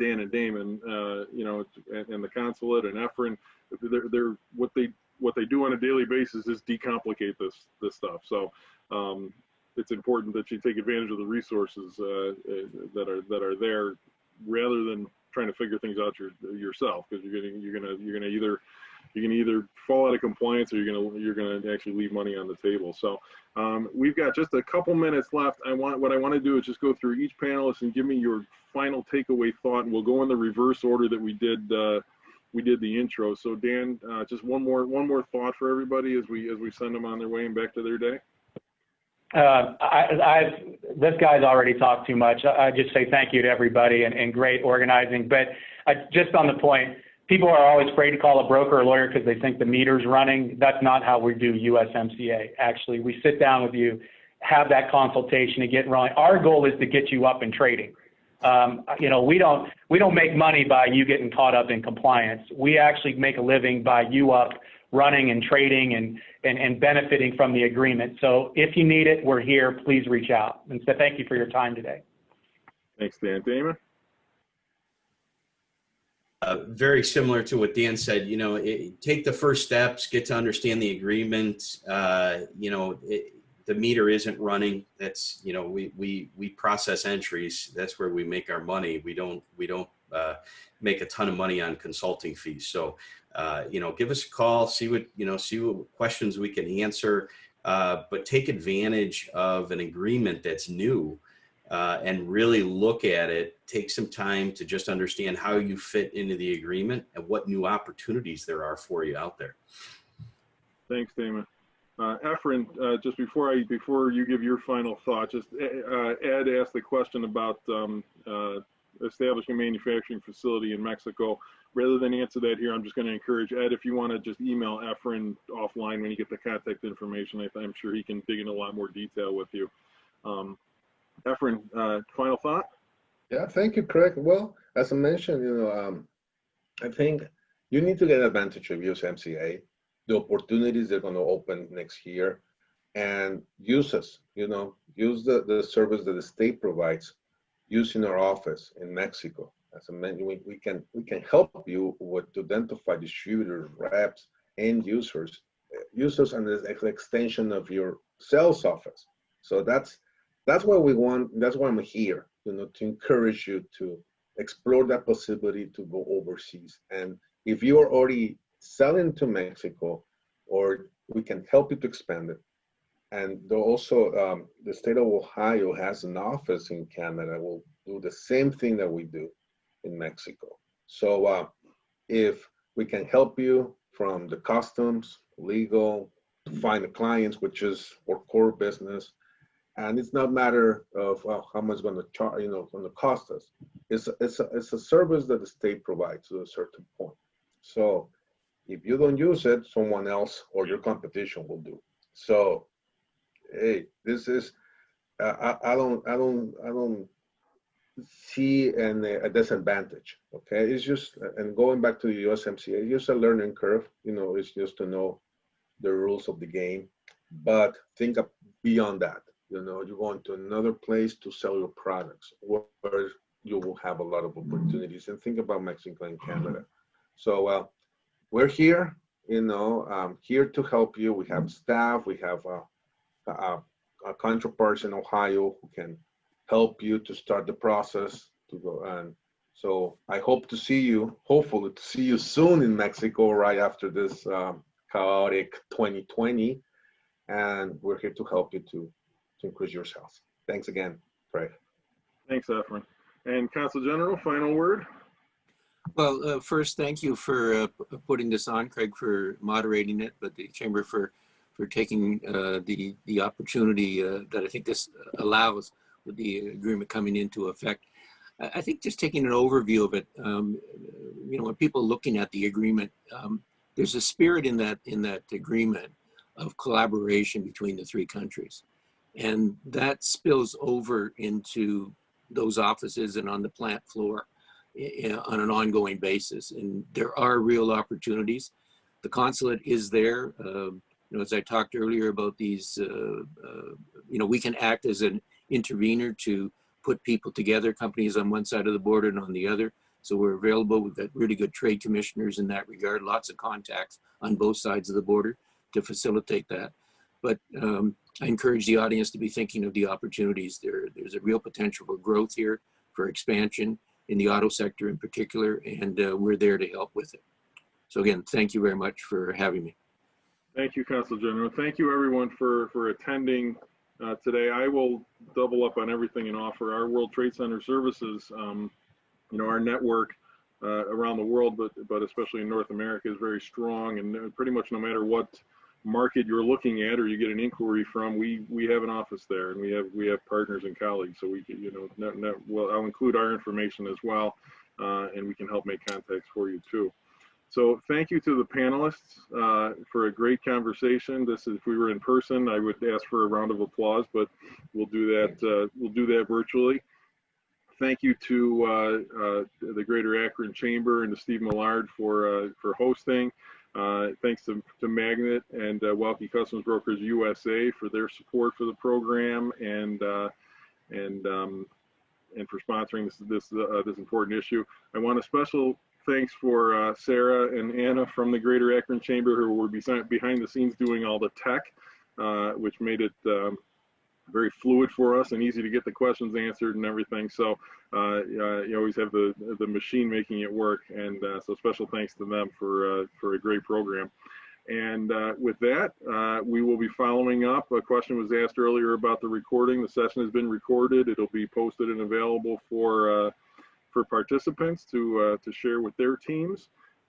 Dan and Damon, and the consulate and Efren. They're what they do on a daily basis is decomplicate this stuff. So it's important that you take advantage of the resources that are there, rather than trying to figure things out yourself, because you're gonna either fall out of compliance, or you're gonna actually leave money on the table. So we've got just a couple minutes left. What I want to do is just go through each panelist and give me your final takeaway thought, and we'll go in the reverse order that we did the intro. So Dan, just one more thought for everybody as we send them on their way and back to their day. This guy's already talked too much. I just say thank you to everybody and great organizing. But just on the point, people are always afraid to call a broker or lawyer because they think the meter's running. That's not how we do USMCA. Actually, we sit down with you, have that consultation, and get rolling. Our goal is to get you up and trading. We don't make money by you getting caught up in compliance. We actually make a living by you up running and trading and benefiting from the agreement. So if you need it, we're here. Please reach out. And so thank you for your time today. Thanks, Dan. Damon? Very similar to what Dan said. Take the first steps, get to understand the agreement. The meter isn't running. That's, we process entries. That's where we make our money. We don't make a ton of money on consulting fees. So, give us a call, see what questions we can answer, but take advantage of an agreement that's new, and really look at it. Take some time to just understand how you fit into the agreement and what new opportunities there are for you out there. Thanks, Damon. Efren, just before you give your final thought, just Ed asked the question about establishing a manufacturing facility in Mexico. Rather than answer that here, I'm just going to encourage Ed, if you want to just email Efren offline when you get the contact information. I'm sure he can dig in a lot more detail with you. Efren, final thought? Yeah, thank you, Craig. Well, as I mentioned, I think you need to get advantage of USMCA, the opportunities they're going to open next year, and use us. Use the service that the state provides. Use in our office in Mexico. As I mentioned, we can help you to identify distributors, reps, end users. Use us as an extension of your sales office. So that's what we want. That's why I'm here. To encourage you to explore that possibility to go overseas. And if you are already selling to Mexico, or we can help you to expand it. And also, the state of Ohio has an office in Canada. Will do the same thing that we do in Mexico. So if we can help you from the customs, legal, to find the clients, which is our core business, and it's not a matter of how much it's going to charge, going to cost us. It's a service that the state provides to a certain point. So if you don't use it, someone else or your competition will do. So, hey, this is I don't see a disadvantage. Okay, it's just, and going back to the USMCA, it's just a learning curve. It's just to know the rules of the game. But think of beyond that. You're going to another place to sell your products, where you will have a lot of opportunities. And think about Mexico and Canada. So we're here, here to help you. We have staff. We have our counterparts in Ohio who can help you to start the process to go. And so I hope to see you, hopefully to see you soon in Mexico right after this chaotic 2020. And we're here to help you to increase your sales. Thanks again, Craig. Thanks, Efren. And Consul General, final word? Well, first, thank you for putting this on, Craig, for moderating it, but the Chamber for taking the opportunity that I think this allows with the agreement coming into effect. I think just taking an overview of it, you know, when people are looking at the agreement, there's a spirit in that agreement of collaboration between the three countries. And that spills over into those offices and on the plant floor on an ongoing basis. And there are real opportunities. The consulate is there. You know, as I talked earlier about these, you know, we can act as an intervener to put people together, companies on one side of the border and on the other. So we're available. We've got really good trade commissioners in that regard, lots of contacts on both sides of the border to facilitate that. But I encourage the audience to be thinking of the opportunities. There's a real potential for growth here, for expansion in the auto sector in particular, and we're there to help with it. So again, thank you very much for having me. Thank you, Consul General. Thank you, everyone, for attending today. I will double up on everything and offer our World Trade Center services. You know, our network around the world, but especially in North America, is very strong, and pretty much no matter what market you're looking at or you get an inquiry from, we have an office there, and we have partners and colleagues. So we can, you know, well, I'll include our information as well, and we can help make contacts for you too. So thank you to the panelists for a great conversation. This is, if we were in person, I would ask for a round of applause, but we'll do that virtually. Thank you to the Greater Akron Chamber and to Steve Millard for hosting. Thanks to Magnet and Wealthy Customs Brokers USA for their support for the program and for sponsoring this important issue. I want a special thanks for Sarah and Anna from the Greater Akron Chamber, who were behind the scenes doing all the tech, which made it very fluid for us and easy to get the questions answered and everything. So you always have the machine making it work, and so special thanks to them for a great program. And with that, we will be following up. A question was asked earlier about the recording. The session has been recorded. It'll be posted and available for participants to share with their teams.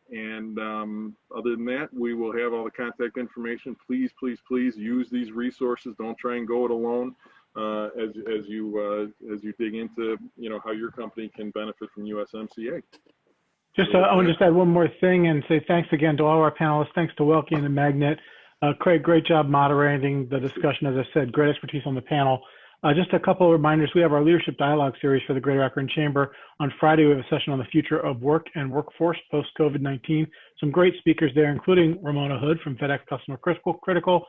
And other than that, we will have all the contact information. Please, please, please use these resources. Don't try and go it alone as you dig into, you know, how your company can benefit from USMCA. Just I want to just add one more thing and say thanks again to all our panelists. Thanks to Welke and Magnet. Craig, great job moderating the discussion. As I said, great expertise on the panel. Just a couple of reminders. We have our Leadership Dialogue series for the Greater Akron Chamber. On Friday, we have a session on the future of work and workforce post-COVID-19. Some great speakers there, including Ramona Hood from FedEx Customer Critical,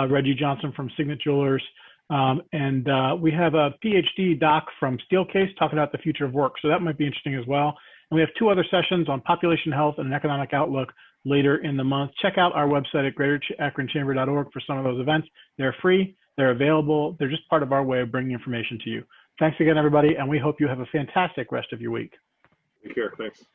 Reggie Johnson from Signet Jewelers, and we have a PhD doc from Steelcase talking about the future of work. So that might be interesting as well. And we have two other sessions on population health and an economic outlook later in the month. Check out our website at greaterakronchamber.org for some of those events. They're free. They're available. They're just part of our way of bringing information to you. Thanks again, everybody, and we hope you have a fantastic rest of your week. Take care. Thanks.